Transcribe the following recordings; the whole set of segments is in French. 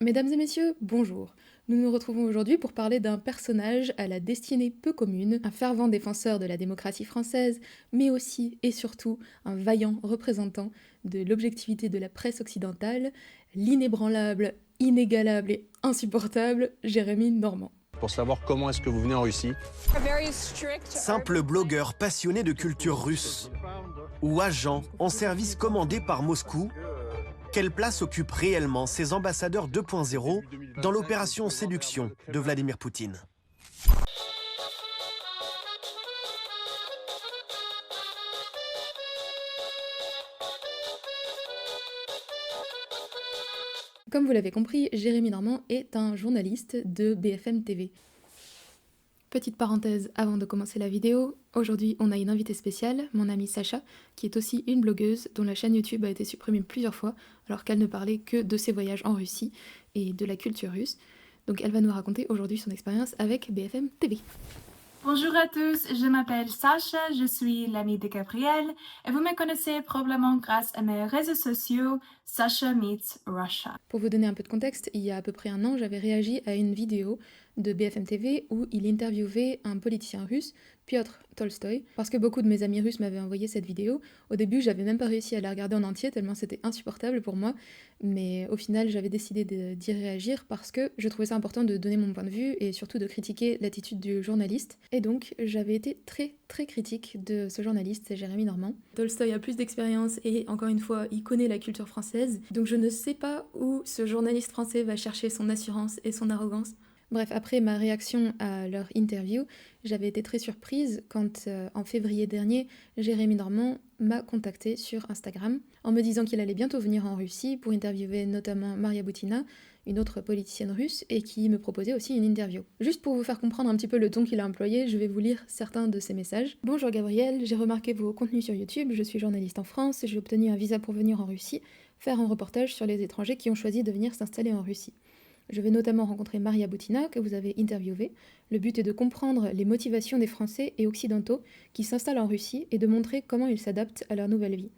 Mesdames et messieurs, bonjour. Nous nous retrouvons aujourd'hui pour parler d'un personnage à la destinée peu commune, un fervent défenseur de la démocratie française, mais aussi et surtout un vaillant représentant de l'objectivité de la presse occidentale, l'inébranlable, inégalable et insupportable Jérémy Normand. Pour savoir comment est-ce que vous venez en Russie. Simple blogueur passionné de culture russe ou agent en service commandé par Moscou, quelle place occupent réellement ces ambassadeurs 2.0 dans l'opération séduction de Vladimir Poutine? Comme vous l'avez compris, Jérémy Normand est un journaliste de BFM TV. Petite parenthèse avant de commencer la vidéo, aujourd'hui on a une invitée spéciale, mon amie Sacha, qui est aussi une blogueuse dont la chaîne YouTube a été supprimée plusieurs fois alors qu'elle ne parlait que de ses voyages en Russie et de la culture russe. Donc elle va nous raconter aujourd'hui son expérience avec BFM TV. Bonjour à tous, je m'appelle Sacha, je suis l'amie de Gabriel et vous me connaissez probablement grâce à mes réseaux sociaux Sacha Meets Russia. Pour vous donner un peu de contexte, il y a à peu près un an, j'avais réagi à une vidéo de BFM TV où il interviewait un politicien russe, Piotr Tolstoï, parce que beaucoup de mes amis russes m'avaient envoyé cette vidéo. Au début, j'avais même pas réussi à la regarder en entier tellement c'était insupportable pour moi, mais au final, j'avais décidé d'y réagir parce que je trouvais ça important de donner mon point de vue et surtout de critiquer l'attitude du journaliste. Et donc, j'avais été très critique de ce journaliste, Jérémy Normand. Tolstoï a plus d'expérience et encore une fois, il connaît la culture française, donc je ne sais pas où ce journaliste français va chercher son assurance et son arrogance. Bref, après ma réaction à leur interview, j'avais été très surprise quand, en février dernier, Jérémy Normand m'a contactée sur Instagram en me disant qu'il allait bientôt venir en Russie pour interviewer notamment Maria Butina, une autre politicienne russe, et qui me proposait aussi une interview. Juste pour vous faire comprendre un petit peu le ton qu'il a employé, je vais vous lire certains de ses messages. Bonjour Gabriel, j'ai remarqué vos contenus sur YouTube, je suis journaliste en France, j'ai obtenu un visa pour venir en Russie, faire un reportage sur les étrangers qui ont choisi de venir s'installer en Russie. Je vais notamment rencontrer Maria Butina, que vous avez interviewée. Le but est de comprendre les motivations des Français et Occidentaux qui s'installent en Russie et de montrer comment ils s'adaptent à leur nouvelle vie.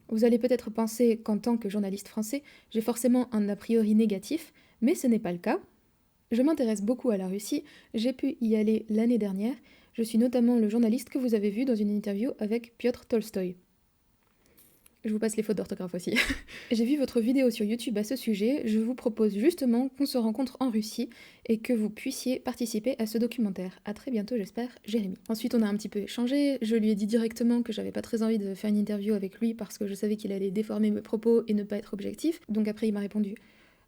Vous allez peut-être penser qu'en tant que journaliste français, j'ai forcément un a priori négatif, mais ce n'est pas le cas. Je m'intéresse beaucoup à la Russie, j'ai pu y aller l'année dernière. Je suis notamment le journaliste que vous avez vu dans une interview avec Piotr Tolstoï. Je vous passe les fautes d'orthographe aussi. J'ai vu votre vidéo sur YouTube à ce sujet, je vous propose justement qu'on se rencontre en Russie et que vous puissiez participer à ce documentaire. À très bientôt j'espère, Jérémy. Ensuite on a un petit peu échangé, je lui ai dit directement que j'avais pas très envie de faire une interview avec lui parce que je savais qu'il allait déformer mes propos et ne pas être objectif, donc après il m'a répondu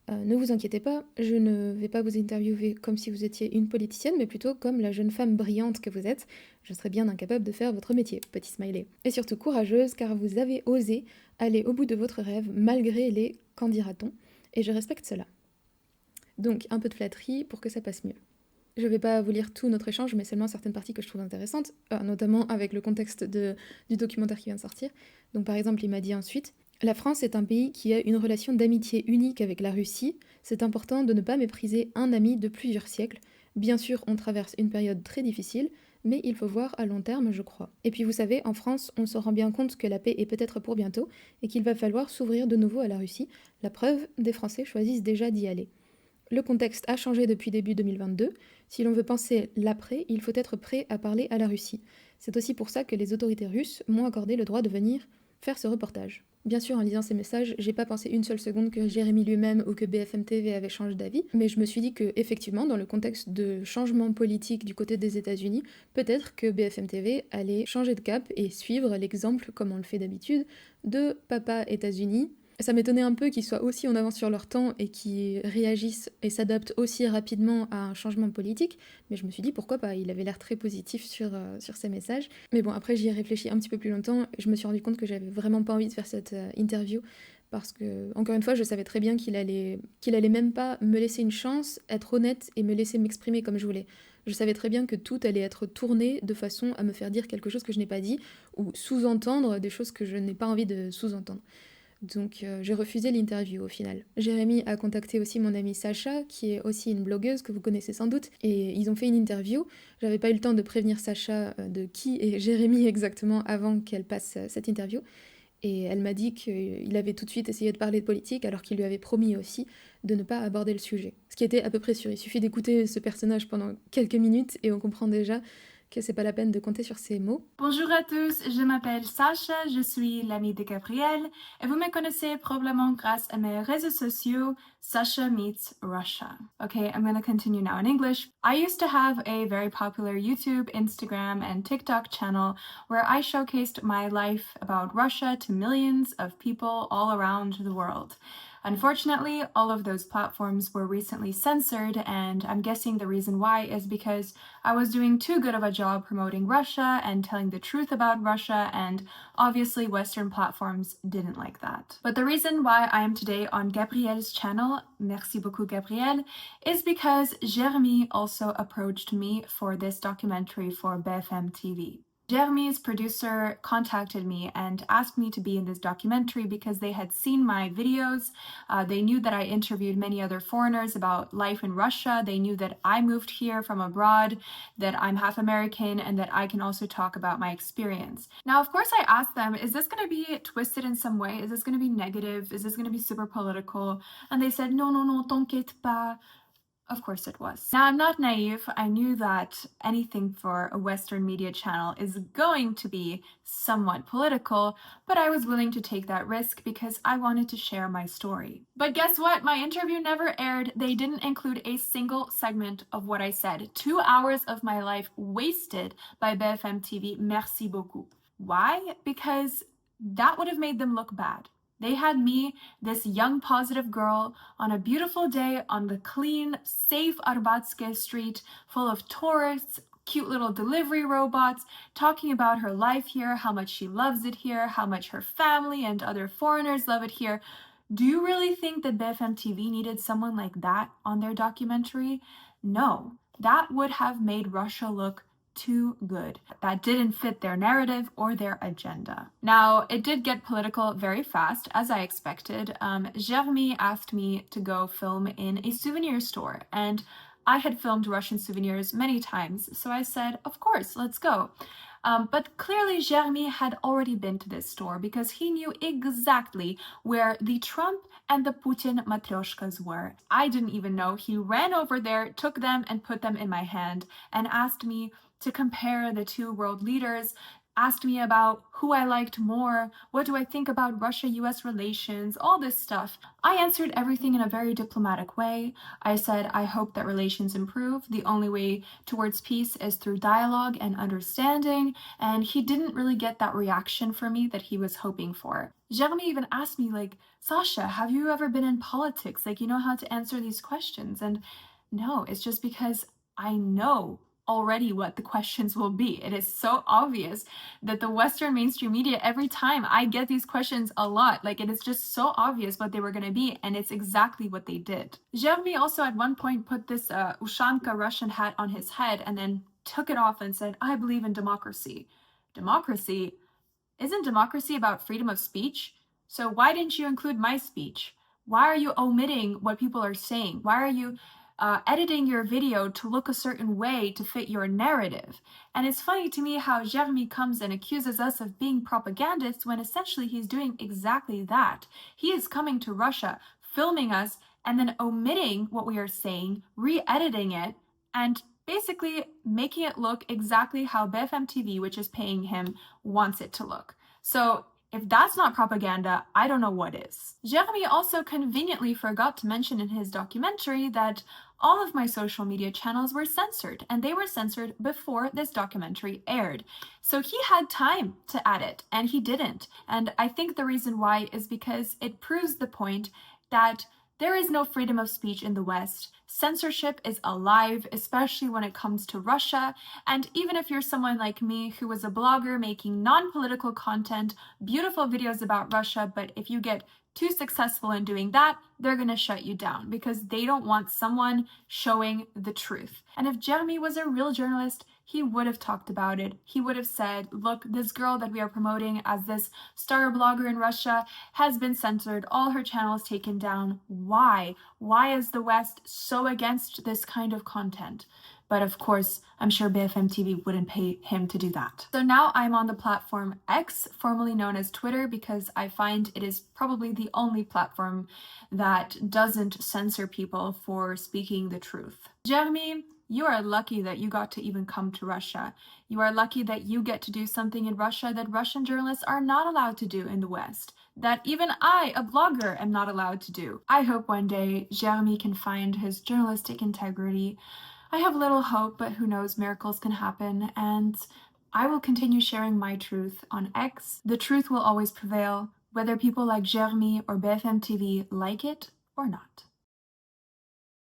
ne vous inquiétez pas, je ne vais pas vous interviewer comme si vous étiez une politicienne, mais plutôt comme la jeune femme brillante que vous êtes. Je serais bien incapable de faire votre métier, petit smiley. Et surtout courageuse, car vous avez osé aller au bout de votre rêve, malgré les qu'en dira-t-on, et je respecte cela. Donc, un peu de flatterie pour que ça passe mieux. Je vais pas vous lire tout notre échange, mais seulement certaines parties que je trouve intéressantes, notamment avec le contexte du documentaire qui vient de sortir. Donc par exemple, il m'a dit ensuite « La France est un pays qui a une relation d'amitié unique avec la Russie. C'est important de ne pas mépriser un ami de plusieurs siècles. Bien sûr, on traverse une période très difficile, mais il faut voir à long terme, je crois. Et puis vous savez, en France, on se rend bien compte que la paix est peut-être pour bientôt, et qu'il va falloir s'ouvrir de nouveau à la Russie. La preuve, des Français choisissent déjà d'y aller. Le contexte a changé depuis début 2022. Si l'on veut penser l'après, il faut être prêt à parler à la Russie. C'est aussi pour ça que les autorités russes m'ont accordé le droit de venir faire ce reportage. » Bien sûr, en lisant ces messages, j'ai pas pensé une seule seconde que Jérémy lui-même ou que BFM TV avait changé d'avis, mais je me suis dit que, effectivement, dans le contexte de changement politique du côté des États-Unis, peut-être que BFM TV allait changer de cap et suivre l'exemple, comme on le fait d'habitude, de Papa États-Unis. Ça m'étonnait un peu qu'ils soient aussi en avance sur leur temps et qu'ils réagissent et s'adaptent aussi rapidement à un changement politique, mais je me suis dit pourquoi pas, il avait l'air très positif sur ces messages. Mais bon, après j'y ai réfléchi un petit peu plus longtemps et je me suis rendu compte que j'avais vraiment pas envie de faire cette interview parce que, encore une fois, je savais très bien qu'il allait même pas me laisser une chance, être honnête et me laisser m'exprimer comme je voulais. Je savais très bien que tout allait être tourné de façon à me faire dire quelque chose que je n'ai pas dit ou sous-entendre des choses que je n'ai pas envie de sous-entendre. Donc j'ai refusé l'interview au final. Jérémy a contacté aussi mon amie Sacha, qui est aussi une blogueuse que vous connaissez sans doute, et ils ont fait une interview. J'avais pas eu le temps de prévenir Sacha de qui est Jérémy exactement avant qu'elle passe cette interview. Et elle m'a dit qu'il avait tout de suite essayé de parler de politique alors qu'il lui avait promis aussi de ne pas aborder le sujet. Ce qui était à peu près sûr. Il suffit d'écouter ce personnage pendant quelques minutes et on comprend déjà que c'est pas la peine de compter sur ses mots. Bonjour à tous, je m'appelle Sasha, je suis l'amie de Gabrielle et vous me connaissez probablement grâce à mes réseaux sociaux Sasha Meets Russia. Okay, I'm gonna continue now in English. I used to have a very popular YouTube, Instagram, and TikTok channel where I showcased my life about Russia to millions of people all around the world. Unfortunately, all of those platforms were recently censored, and I'm guessing the reason why is because I was doing too good of a job promoting Russia and telling the truth about Russia, and obviously Western platforms didn't like that. But the reason why I am today on Gabrielle's channel, merci beaucoup Gabrielle, is because Jeremy also approached me for this documentary for BFM TV. Jeremy's producer contacted me and asked me to be in this documentary because they had seen my videos. They knew that I interviewed many other foreigners about life in Russia. They knew that I moved here from abroad, that I'm half American, and that I can also talk about my experience. Now, of course, I asked them, is this going to be twisted in some way? Is this going to be negative? Is this going to be super political? And they said, no, t'inquiète pas. Of course it was. Now, I'm not naive. I knew that anything for a Western media channel is going to be somewhat political, but I was willing to take that risk because I wanted to share my story. But guess what? My interview never aired. They didn't include a single segment of what I said. 2 hours of my life wasted by BFM TV. Merci beaucoup. Why? Because that would have made them look bad. They had me, this young, positive girl, on a beautiful day on the clean, safe Arbatske street, full of tourists, cute little delivery robots, talking about her life here, how much she loves it here, how much her family and other foreigners love it here. Do you really think that BFM TV needed someone like that on their documentary? No, that would have made Russia look too good. That didn't fit their narrative or their agenda. Now, it did get political very fast, as I expected. Jeremy asked me to go film in a souvenir store, and I had filmed Russian souvenirs many times, so I said, of course, let's go. But clearly Jeremy had already been to this store because he knew exactly where the Trump and the Putin matryoshkas were. I didn't even know. He ran over there, took them, and put them in my hand, and asked me to compare the two world leaders, asked me about who I liked more, what do I think about Russia-US relations, all this stuff. I answered everything in a very diplomatic way. I said, I hope that relations improve. The only way towards peace is through dialogue and understanding, and he didn't really get that reaction from me that he was hoping for. Jeremy even asked me, like, Sasha, have you ever been in politics? Like, you know how to answer these questions? And no, it's just because I know already what the questions will be. It is so obvious that the Western mainstream media, every time I get these questions a lot, like it is just so obvious what they were going to be, and it's exactly what they did. Jeremy also at one point put this Ushanka Russian hat on his head and then took it off and said, I believe in democracy. Democracy? Isn't democracy about freedom of speech? So why didn't you include my speech? Why are you omitting what people are saying? Why are you editing your video to look a certain way to fit your narrative? And it's funny to me how Jeremy comes and accuses us of being propagandists when essentially he's doing exactly that. He is coming to Russia, filming us, and then omitting what we are saying, re-editing it, and basically making it look exactly how BFM TV, which is paying him, wants it to look. So if that's not propaganda, I don't know what is. Jeremy also conveniently forgot to mention in his documentary that all of my social media channels were censored, and they were censored before this documentary aired. So he had time to add it, and he didn't. And I think the reason why is because it proves the point that there is no freedom of speech in the West. Censorship is alive, especially when it comes to Russia. And even if you're someone like me who was a blogger making non-political content, beautiful videos about Russia, but if you get too successful in doing that, they're going to shut you down because they don't want someone showing the truth. And if Jeremy was a real journalist, he would have talked about it. He would have said, look, this girl that we are promoting as this star blogger in Russia has been censored, all her channels taken down. Why? Why is the West so against this kind of content? But of course, I'm sure BFM TV wouldn't pay him to do that. So now I'm on the platform X, formerly known as Twitter, because I find it is probably the only platform that doesn't censor people for speaking the truth. Jeremy, you are lucky that you got to even come to Russia. You are lucky that you get to do something in Russia that Russian journalists are not allowed to do in the West, that even I, a blogger, am not allowed to do. I hope one day Jeremy can find his journalistic integrity. I have little hope, but who knows, miracles can happen, and I will continue sharing my truth on X. The truth will always prevail, whether people like Jeremy or BFM TV like it or not.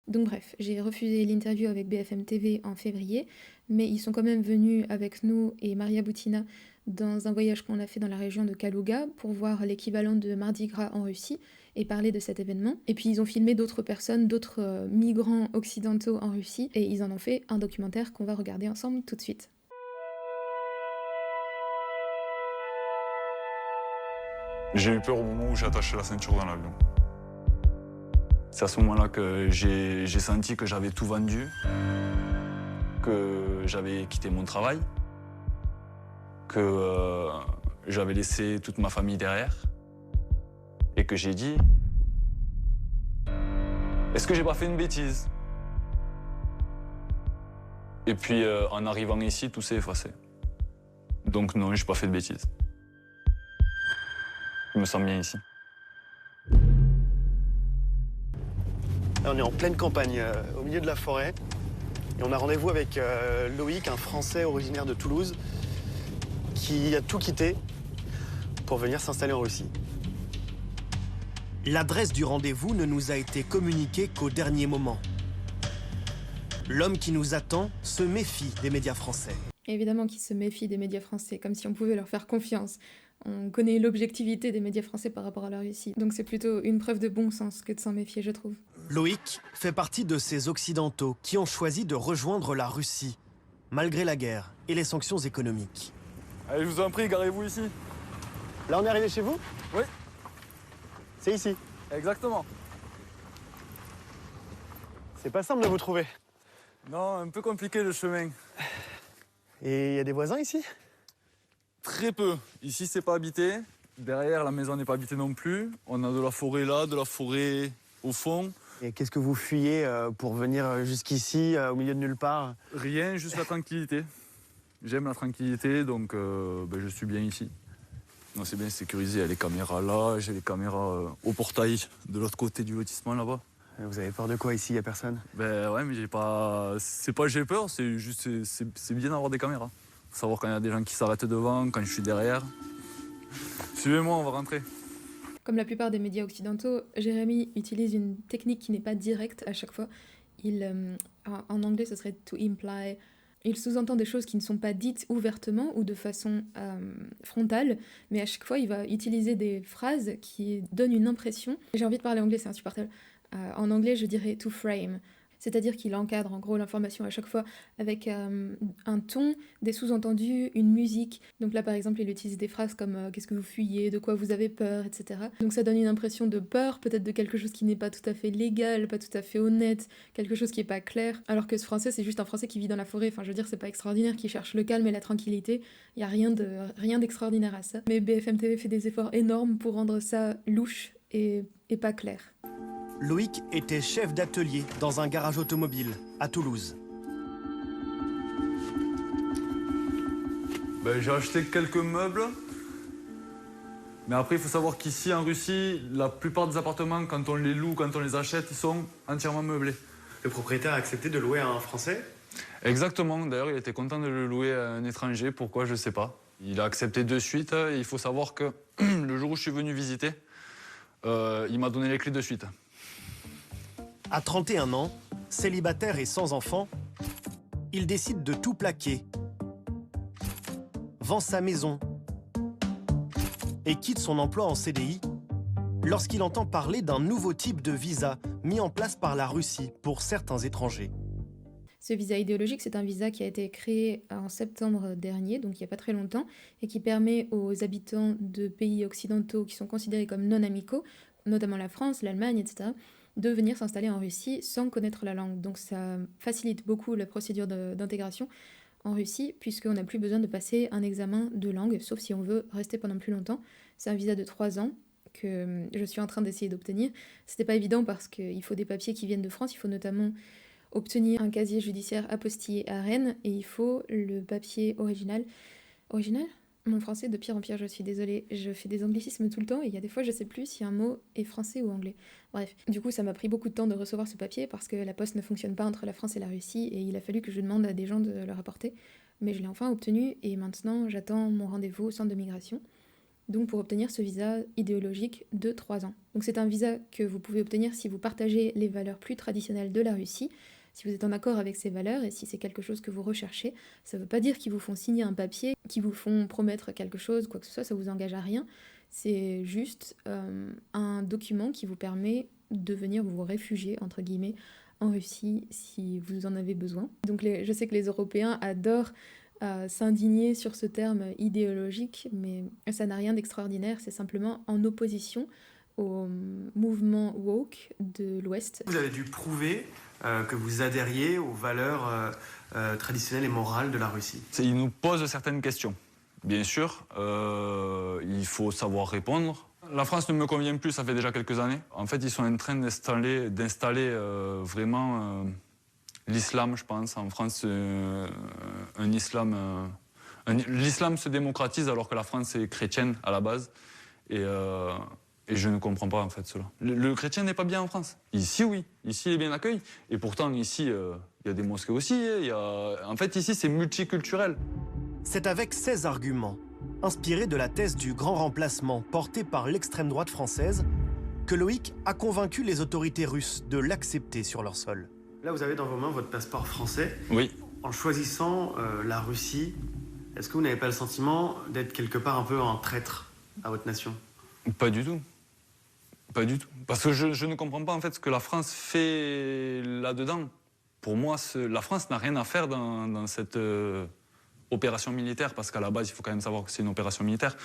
Donc bref, j'ai refusé l'interview avec BFM TV en février, mais ils sont quand même venus avec nous et Maria Butina dans un voyage qu'on a fait dans la région de Kaluga pour voir l'équivalent de Mardi Gras en Russie et parler de cet événement. Et puis ils ont filmé d'autres personnes, d'autres migrants occidentaux en Russie, et ils en ont fait un documentaire qu'on va regarder ensemble tout de suite. J'ai eu peur au moment où j'ai attaché la ceinture dans l'avion. C'est à ce moment-là que j'ai senti que j'avais tout vendu, que j'avais quitté mon travail, que j'avais laissé toute ma famille derrière et que j'ai dit « Est-ce que j'ai pas fait une bêtise ?» Et puis en arrivant ici, tout s'est effacé. Donc non, j'ai pas fait de bêtises. Je me sens bien ici. On est en pleine campagne, au milieu de la forêt. Et on a rendez-vous avec Loïc, un Français originaire de Toulouse, qui a tout quitté pour venir s'installer en Russie. L'adresse du rendez-vous ne nous a été communiquée qu'au dernier moment. L'homme qui nous attend se méfie des médias français. Évidemment qu'ils se méfient des médias français, comme si on pouvait leur faire confiance. On connaît l'objectivité des médias français par rapport à la Russie. Donc c'est plutôt une preuve de bon sens que de s'en méfier, je trouve. Loïc fait partie de ces Occidentaux qui ont choisi de rejoindre la Russie, malgré la guerre et les sanctions économiques. Allez, je vous en prie, garez-vous ici. Là, on est arrivé chez vous? Oui. C'est ici? Exactement. C'est pas simple de vous trouver. Non, un peu compliqué le chemin. Et il y a des voisins ici? Très peu. Ici, c'est pas habité. Derrière, la maison n'est pas habitée non plus. On a de la forêt là, de la forêt au fond. Et qu'est-ce que vous fuyez pour venir jusqu'ici, au milieu de nulle part? Rien, juste la tranquillité. J'aime la tranquillité, donc je suis bien ici. Non, c'est bien sécurisé, il y a les caméras là, j'ai les caméras au portail de l'autre côté du lotissement là-bas. Vous avez peur de quoi ici? Il n'y a personne? Ben ouais, mais j'ai pas... C'est pas que j'ai peur, c'est juste c'est bien d'avoir des caméras. Faut savoir quand il y a des gens qui s'arrêtent devant, quand je suis derrière. Suivez-moi, on va rentrer. Comme la plupart des médias occidentaux, Jérémy utilise une technique qui n'est pas directe à chaque fois. En anglais, ce serait to imply. Il sous-entend des choses qui ne sont pas dites ouvertement ou de façon frontale, mais à chaque fois, il va utiliser des phrases qui donnent une impression. J'ai envie de parler anglais, c'est insupportable. En anglais, je dirais to frame. C'est-à-dire qu'il encadre en gros l'information à chaque fois avec un ton, des sous-entendus, une musique. Donc là par exemple il utilise des phrases comme qu'est-ce que vous fuyez, de quoi vous avez peur, etc. Donc ça donne une impression de peur, peut-être de quelque chose qui n'est pas tout à fait légal, pas tout à fait honnête, quelque chose qui n'est pas clair. Alors que ce français c'est juste un français qui vit dans la forêt, enfin je veux dire c'est pas extraordinaire, qui cherche le calme et la tranquillité. Il n'y a rien d'extraordinaire à ça. Mais BFM TV fait des efforts énormes pour rendre ça louche et pas clair. Loïc était chef d'atelier dans un garage automobile à Toulouse. J'ai acheté quelques meubles. Mais après, il faut savoir qu'ici, en Russie, la plupart des appartements, quand on les loue, quand on les achète, ils sont entièrement meublés. Le propriétaire a accepté de louer à un Français? Exactement. D'ailleurs, il était content de le louer à un étranger. Pourquoi, je ne sais pas. Il a accepté de suite. Et il faut savoir que le jour où je suis venu visiter, il m'a donné les clés de suite. À 31 ans, célibataire et sans enfant, il décide de tout plaquer, vend sa maison et quitte son emploi en CDI lorsqu'il entend parler d'un nouveau type de visa mis en place par la Russie pour certains étrangers. Ce visa idéologique, c'est un visa qui a été créé en septembre dernier, donc il n'y a pas très longtemps, et qui permet aux habitants de pays occidentaux qui sont considérés comme non amicaux, notamment la France, l'Allemagne, etc., de venir s'installer en Russie sans connaître la langue. Donc ça facilite beaucoup la procédure d'intégration en Russie, puisqu'on n'a plus besoin de passer un examen de langue, sauf si on veut rester pendant plus longtemps. C'est un visa de 3 ans que je suis en train d'essayer d'obtenir. C'était pas évident parce qu'il faut des papiers qui viennent de France, il faut notamment obtenir un casier judiciaire apostillé à Rennes, et il faut le papier original. Original ? Mon français de pire en pire, je suis désolée, je fais des anglicismes tout le temps et il y a des fois je sais plus si un mot est français ou anglais. Bref, du coup ça m'a pris beaucoup de temps de recevoir ce papier parce que la poste ne fonctionne pas entre la France et la Russie et il a fallu que je demande à des gens de le rapporter. Mais je l'ai enfin obtenu et maintenant j'attends mon rendez-vous au centre de migration. Donc pour obtenir ce visa idéologique de 3 ans. Donc c'est un visa que vous pouvez obtenir si vous partagez les valeurs plus traditionnelles de la Russie, si vous êtes en accord avec ces valeurs et si c'est quelque chose que vous recherchez. Ça ne veut pas dire qu'ils vous font signer un papier, qu'ils vous font promettre quelque chose, quoi que ce soit, ça vous engage à rien. C'est juste un document qui vous permet de venir vous réfugier, entre guillemets, en Russie si vous en avez besoin. Donc je sais que les Européens adorent s'indigner sur ce terme idéologique, mais ça n'a rien d'extraordinaire, c'est simplement en opposition au mouvement woke de l'Ouest. Vous avez dû prouver que vous adhériez aux valeurs traditionnelles et morales de la Russie. Ils nous posent certaines questions. Bien sûr, il faut savoir répondre. La France ne me convient plus, ça fait déjà quelques années. En fait, ils sont en train d'installer vraiment l'islam, je pense. En France, un islam... l'islam se démocratise alors que la France est chrétienne à la base. Et je ne comprends pas en fait cela. Le chrétien n'est pas bien en France. Ici, oui. Ici, il est bien accueilli. Et pourtant, ici, il y a des mosquées aussi. En fait, ici, c'est multiculturel. C'est avec ces arguments, inspirés de la thèse du grand remplacement portée par l'extrême droite française, que Loïc a convaincu les autorités russes de l'accepter sur leur sol. Là, vous avez dans vos mains votre passeport français. Oui. En choisissant la Russie, est-ce que vous n'avez pas le sentiment d'être quelque part un peu un traître à votre nation? Pas du tout. Pas du tout. Parce que je ne comprends pas en fait ce que la France fait là-dedans. Pour moi, la France n'a rien à faire dans cette opération militaire, parce qu'à la base, il faut quand même savoir que c'est une opération militaire.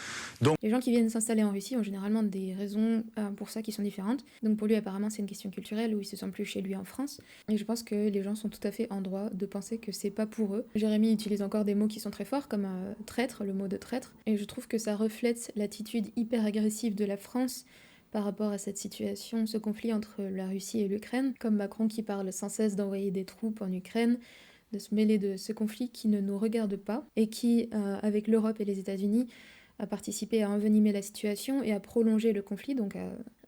Donc... Les gens qui viennent s'installer en Russie ont généralement des raisons pour ça qui sont différentes. Donc pour lui, apparemment, c'est une question culturelle où il se sent plus chez lui en France. Et je pense que les gens sont tout à fait en droit de penser que c'est pas pour eux. Jérémy utilise encore des mots qui sont très forts, comme traître, le mot de traître. Et je trouve que ça reflète l'attitude hyper agressive de la France par rapport à cette situation, ce conflit entre la Russie et l'Ukraine, comme Macron qui parle sans cesse d'envoyer des troupes en Ukraine, de se mêler de ce conflit qui ne nous regarde pas et qui, avec l'Europe et les États-Unis, a participé à envenimer la situation et à prolonger le conflit, donc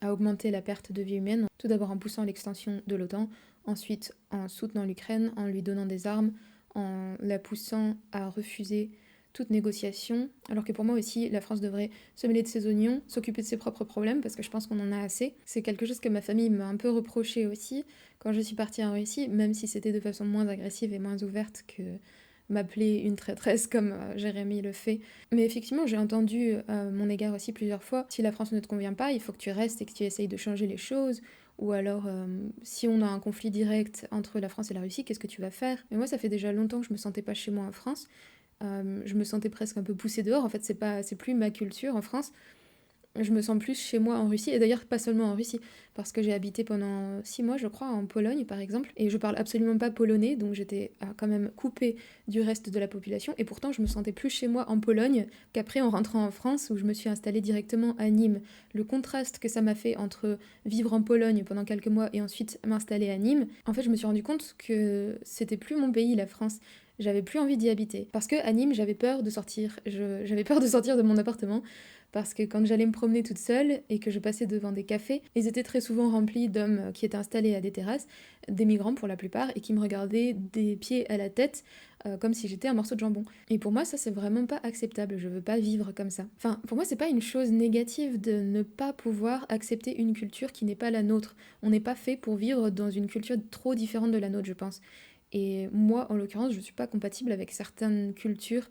à augmenter la perte de vie humaine, tout d'abord en poussant l'extension de l'OTAN, ensuite en soutenant l'Ukraine, en lui donnant des armes, en la poussant à refuser toute négociation, alors que pour moi aussi, la France devrait se mêler de ses oignons, s'occuper de ses propres problèmes, parce que je pense qu'on en a assez. C'est quelque chose que ma famille m'a un peu reproché aussi, quand je suis partie en Russie, même si c'était de façon moins agressive et moins ouverte que m'appeler une traîtresse comme Jérémy le fait. Mais effectivement, j'ai entendu à mon égard aussi plusieurs fois, si la France ne te convient pas, il faut que tu restes et que tu essayes de changer les choses, ou alors si on a un conflit direct entre la France et la Russie, qu'est-ce que tu vas faire? Mais moi, ça fait déjà longtemps que je me sentais pas chez moi en France. Je me sentais presque un peu poussée dehors. En fait, c'est plus ma culture en France. Je me sens plus chez moi en Russie, et d'ailleurs pas seulement en Russie, parce que j'ai habité pendant 6 mois, je crois, en Pologne par exemple, et je parle absolument pas polonais, donc j'étais quand même coupée du reste de la population, et pourtant je me sentais plus chez moi en Pologne qu'après en rentrant en France, où je me suis installée directement à Nîmes. Le contraste que ça m'a fait entre vivre en Pologne pendant quelques mois et ensuite m'installer à Nîmes, en fait je me suis rendu compte que c'était plus mon pays, la France. J'avais plus envie d'y habiter. Parce que à Nîmes, j'avais peur de sortir. J'avais peur de sortir de mon appartement. Parce que quand j'allais me promener toute seule et que je passais devant des cafés, ils étaient très souvent remplis d'hommes qui étaient installés à des terrasses, des migrants pour la plupart, et qui me regardaient des pieds à la tête comme si j'étais un morceau de jambon. Et pour moi, ça, c'est vraiment pas acceptable. Je veux pas vivre comme ça. Enfin, pour moi, c'est pas une chose négative de ne pas pouvoir accepter une culture qui n'est pas la nôtre. On n'est pas fait pour vivre dans une culture trop différente de la nôtre, je pense. Et moi, en l'occurrence, je ne suis pas compatible avec certaines cultures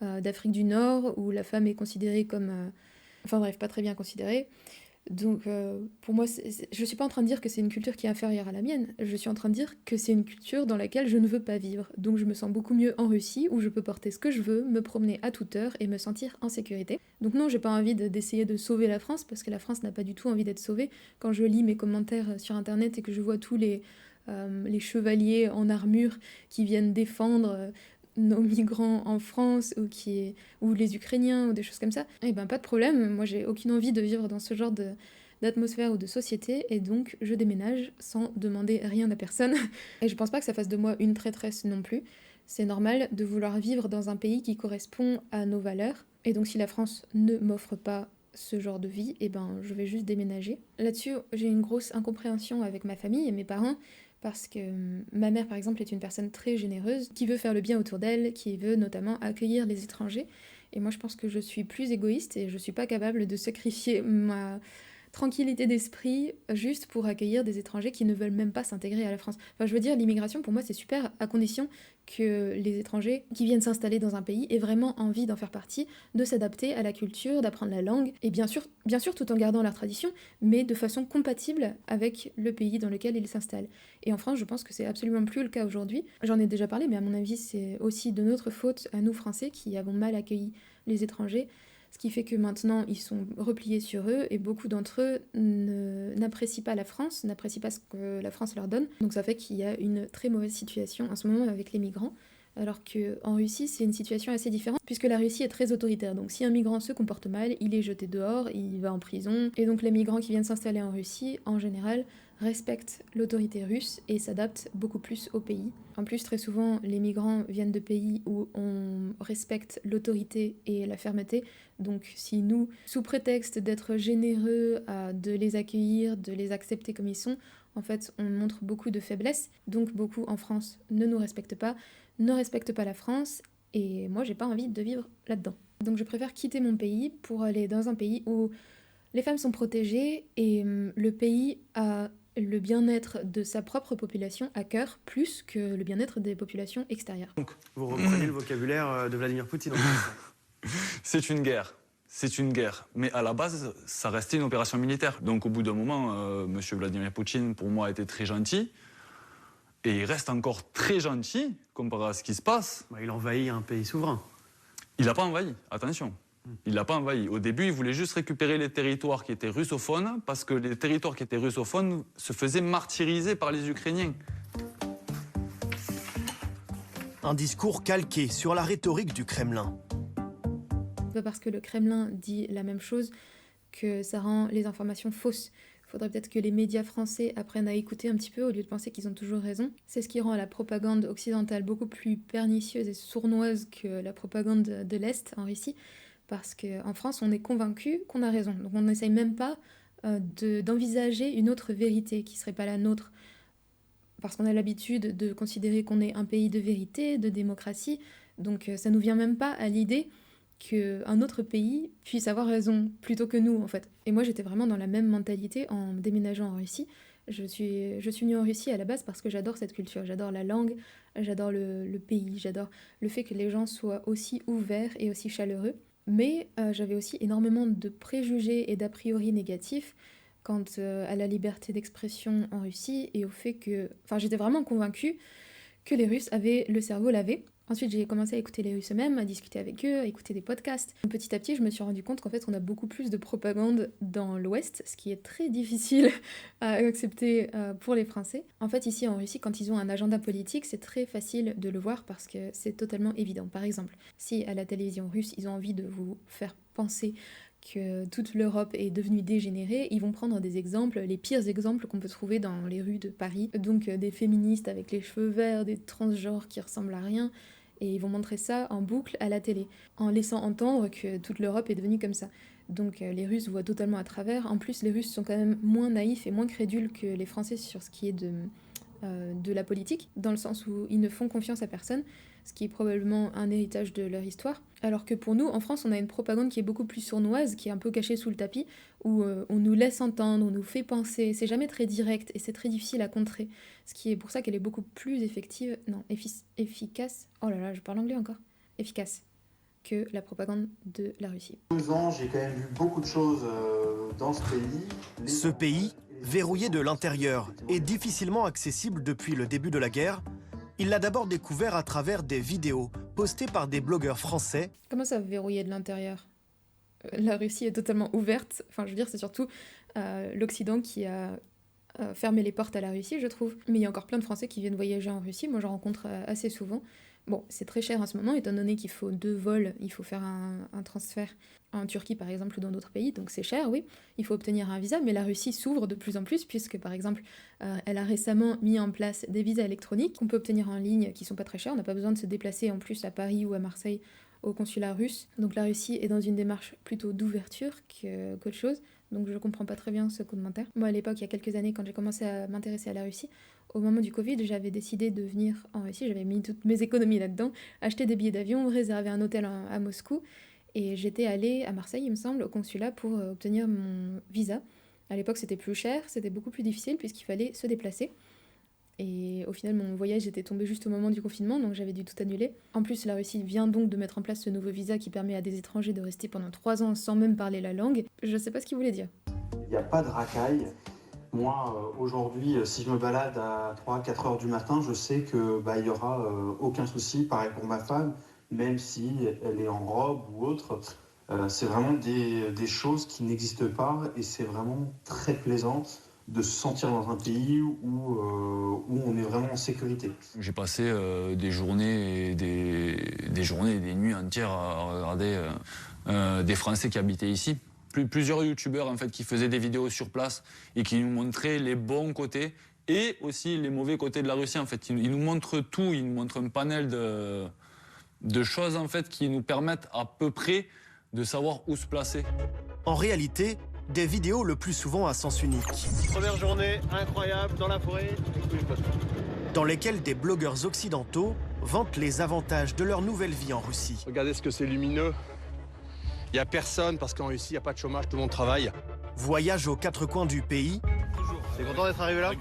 d'Afrique du Nord, où la femme est considérée comme... enfin bref, pas très bien considérée. Donc pour moi, je suis pas en train de dire que c'est une culture qui est inférieure à la mienne, je suis en train de dire que c'est une culture dans laquelle je ne veux pas vivre. Donc je me sens beaucoup mieux en Russie, où je peux porter ce que je veux, me promener à toute heure et me sentir en sécurité. Donc non, j'ai pas envie d'essayer de sauver la France, parce que la France n'a pas du tout envie d'être sauvée. Quand je lis mes commentaires sur internet et que je vois tous les chevaliers en armure qui viennent défendre nos migrants en France ou les Ukrainiens ou des choses comme ça, eh ben pas de problème, moi j'ai aucune envie de vivre dans ce genre d'atmosphère ou de société et donc je déménage sans demander rien à personne. Et je pense pas que ça fasse de moi une traîtresse non plus. C'est normal de vouloir vivre dans un pays qui correspond à nos valeurs. Et donc si la France ne m'offre pas ce genre de vie, eh ben je vais juste déménager. Là-dessus, j'ai une grosse incompréhension avec ma famille et mes parents, parce que ma mère, par exemple, est une personne très généreuse, qui veut faire le bien autour d'elle, qui veut notamment accueillir les étrangers. Et moi, je pense que je suis plus égoïste et je suis pas capable de sacrifier ma tranquillité d'esprit juste pour accueillir des étrangers qui ne veulent même pas s'intégrer à la France. Enfin, je veux dire, l'immigration, pour moi, c'est super, à condition que les étrangers qui viennent s'installer dans un pays aient vraiment envie d'en faire partie, de s'adapter à la culture, d'apprendre la langue, et bien sûr tout en gardant leur tradition, mais de façon compatible avec le pays dans lequel ils s'installent. Et en France, je pense que c'est absolument plus le cas aujourd'hui. J'en ai déjà parlé, mais à mon avis, c'est aussi de notre faute à nous Français qui avons mal accueilli les étrangers, ce qui fait que maintenant ils sont repliés sur eux et beaucoup d'entre eux n'apprécient pas la France, n'apprécient pas ce que la France leur donne. Donc ça fait qu'il y a une très mauvaise situation en ce moment avec les migrants. Alors qu'en Russie, c'est une situation assez différente, puisque la Russie est très autoritaire. Donc si un migrant se comporte mal, il est jeté dehors, il va en prison. Et donc les migrants qui viennent s'installer en Russie, en général, respectent l'autorité russe et s'adaptent beaucoup plus au pays. En plus, très souvent, les migrants viennent de pays où on respecte l'autorité et la fermeté. Donc si nous, sous prétexte d'être généreux, de les accueillir, de les accepter comme ils sont, en fait, on montre beaucoup de faiblesse. Donc beaucoup en France ne nous respectent pas, ne respectent pas la France, et moi j'ai pas envie de vivre là-dedans. Donc je préfère quitter mon pays pour aller dans un pays où les femmes sont protégées et le pays a le bien-être de sa propre population à cœur plus que le bien-être des populations extérieures. Donc, vous reprenez le vocabulaire de Vladimir Poutine en fait. C'est une guerre. C'est une guerre. Mais à la base, ça restait une opération militaire. Donc au bout d'un moment, M. Vladimir Poutine, pour moi, était très gentil. Et il reste encore très gentil, comparé à ce qui se passe. Il envahit un pays souverain. Il n'a pas envahi, attention. Il n'a pas envahi. Au début, il voulait juste récupérer les territoires qui étaient russophones, parce que les territoires qui étaient russophones se faisaient martyriser par les Ukrainiens. Un discours calqué sur la rhétorique du Kremlin. Pas parce que le Kremlin dit la même chose que ça rend les informations fausses. Il faudrait peut-être que les médias français apprennent à écouter un petit peu au lieu de penser qu'ils ont toujours raison. C'est ce qui rend la propagande occidentale beaucoup plus pernicieuse et sournoise que la propagande de l'Est en Russie. Parce qu'en France, on est convaincu qu'on a raison. Donc on n'essaye même pas d'envisager une autre vérité qui ne serait pas la nôtre. Parce qu'on a l'habitude de considérer qu'on est un pays de vérité, de démocratie. Donc ça ne nous vient même pas à l'idée qu'un autre pays puisse avoir raison plutôt que nous, en fait. Et moi, j'étais vraiment dans la même mentalité en déménageant en Russie. Je suis venue en Russie à la base parce que j'adore cette culture, j'adore la langue, j'adore le pays, j'adore le fait que les gens soient aussi ouverts et aussi chaleureux. Mais j'avais aussi énormément de préjugés et d'a priori négatifs quant à la liberté d'expression en Russie et au fait que... Enfin, j'étais vraiment convaincue que les Russes avaient le cerveau lavé. Ensuite, j'ai commencé à écouter les Russes eux-mêmes, à discuter avec eux, à écouter des podcasts. Petit à petit, je me suis rendu compte qu'en fait, on a beaucoup plus de propagande dans l'Ouest, ce qui est très difficile à accepter pour les Français. En fait, ici en Russie, quand ils ont un agenda politique, c'est très facile de le voir parce que c'est totalement évident. Par exemple, si à la télévision russe, ils ont envie de vous faire penser que toute l'Europe est devenue dégénérée, ils vont prendre des exemples, les pires exemples qu'on peut trouver dans les rues de Paris. Donc des féministes avec les cheveux verts, des transgenres qui ressemblent à rien, et ils vont montrer ça en boucle à la télé, en laissant entendre que toute l'Europe est devenue comme ça. Donc les Russes voient totalement à travers. En plus, les Russes sont quand même moins naïfs et moins crédules que les Français sur ce qui est de la politique, dans le sens où ils ne font confiance à personne, ce qui est probablement un héritage de leur histoire. Alors que pour nous, en France, on a une propagande qui est beaucoup plus sournoise, qui est un peu cachée sous le tapis, où on nous laisse entendre, on nous fait penser, c'est jamais très direct et c'est très difficile à contrer. Ce qui est pour ça qu'elle est beaucoup plus efficace. Oh là là, je parle anglais encore. Efficace. que la propagande de la Russie. 2 ans, j'ai quand même vu beaucoup de choses dans ce pays. Ce pays, verrouillé de l'intérieur et difficilement accessible depuis le début de la guerre, il l'a d'abord découvert à travers des vidéos postées par des blogueurs français. Comment ça, verrouillé de l'intérieur ? La Russie est totalement ouverte. Enfin, je veux dire, c'est surtout l'Occident qui a fermé les portes à la Russie, je trouve. Mais il y a encore plein de Français qui viennent voyager en Russie. Moi, j'en rencontre assez souvent. Bon, c'est très cher en ce moment, étant donné qu'il faut 2 vols, il faut faire un transfert en Turquie, par exemple, ou dans d'autres pays, donc c'est cher, oui. Il faut obtenir un visa, mais la Russie s'ouvre de plus en plus, puisque, par exemple, elle a récemment mis en place des visas électroniques qu'on peut obtenir en ligne, qui sont pas très chers. On n'a pas besoin de se déplacer en plus à Paris ou à Marseille au consulat russe. Donc la Russie est dans une démarche plutôt d'ouverture qu'autre chose. Donc je comprends pas très bien ce commentaire. Moi, à l'époque, il y a quelques années, quand j'ai commencé à m'intéresser à la Russie, au moment du Covid, j'avais décidé de venir en Russie, j'avais mis toutes mes économies là-dedans, acheter des billets d'avion, réserver un hôtel à Moscou, et j'étais allée à Marseille, il me semble, au consulat pour obtenir mon visa. À l'époque, c'était plus cher, c'était beaucoup plus difficile puisqu'il fallait se déplacer. Et au final, mon voyage était tombé juste au moment du confinement, donc j'avais dû tout annuler. En plus, la Russie vient donc de mettre en place ce nouveau visa qui permet à des étrangers de rester pendant 3 ans sans même parler la langue. Je sais pas ce qu'il voulait dire. Il n'y a pas de racaille. Moi, aujourd'hui, si je me balade à 3-4 heures du matin, je sais que il y aura aucun souci. Pareil pour ma femme, même si elle est en robe ou autre. C'est vraiment des choses qui n'existent pas et c'est vraiment très plaisant de se sentir dans un pays où on est vraiment en sécurité. J'ai passé des journées et des nuits entières à regarder des Français qui habitaient ici. Plusieurs youtubeurs en fait, qui faisaient des vidéos sur place et qui nous montraient les bons côtés et aussi les mauvais côtés de la Russie. En fait. Ils nous montrent tout, ils nous montrent un panel de choses en fait, qui nous permettent à peu près de savoir où se placer. En réalité, des vidéos le plus souvent à sens unique. Première journée incroyable dans la forêt. Dans lesquelles des blogueurs occidentaux vantent les avantages de leur nouvelle vie en Russie. Regardez ce que c'est lumineux. Il n'y a personne parce qu'en Russie, il n'y a pas de chômage, tout le monde travaille. Voyage aux 4 coins du pays. T'es content d'être arrivé là ?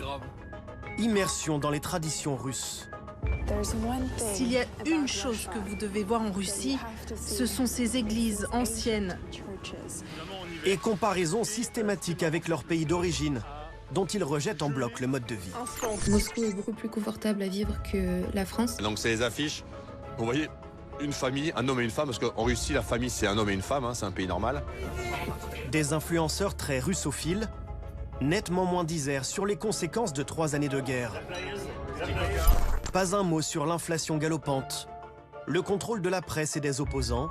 Immersion dans les traditions russes. S'il y a une chose que vous devez voir en Russie, ce sont ces églises anciennes. Et comparaison systématique avec leur pays d'origine, dont ils rejettent en bloc le mode de vie. Moscou est beaucoup plus confortable à vivre que la France. Donc c'est les affiches. Vous voyez, une famille, un homme et une femme, parce qu'en Russie, la famille, c'est un homme et une femme, c'est un pays normal. Des influenceurs très russophiles, nettement moins disers sur les conséquences de 3 années de guerre. Pas un mot sur l'inflation galopante, le contrôle de la presse et des opposants,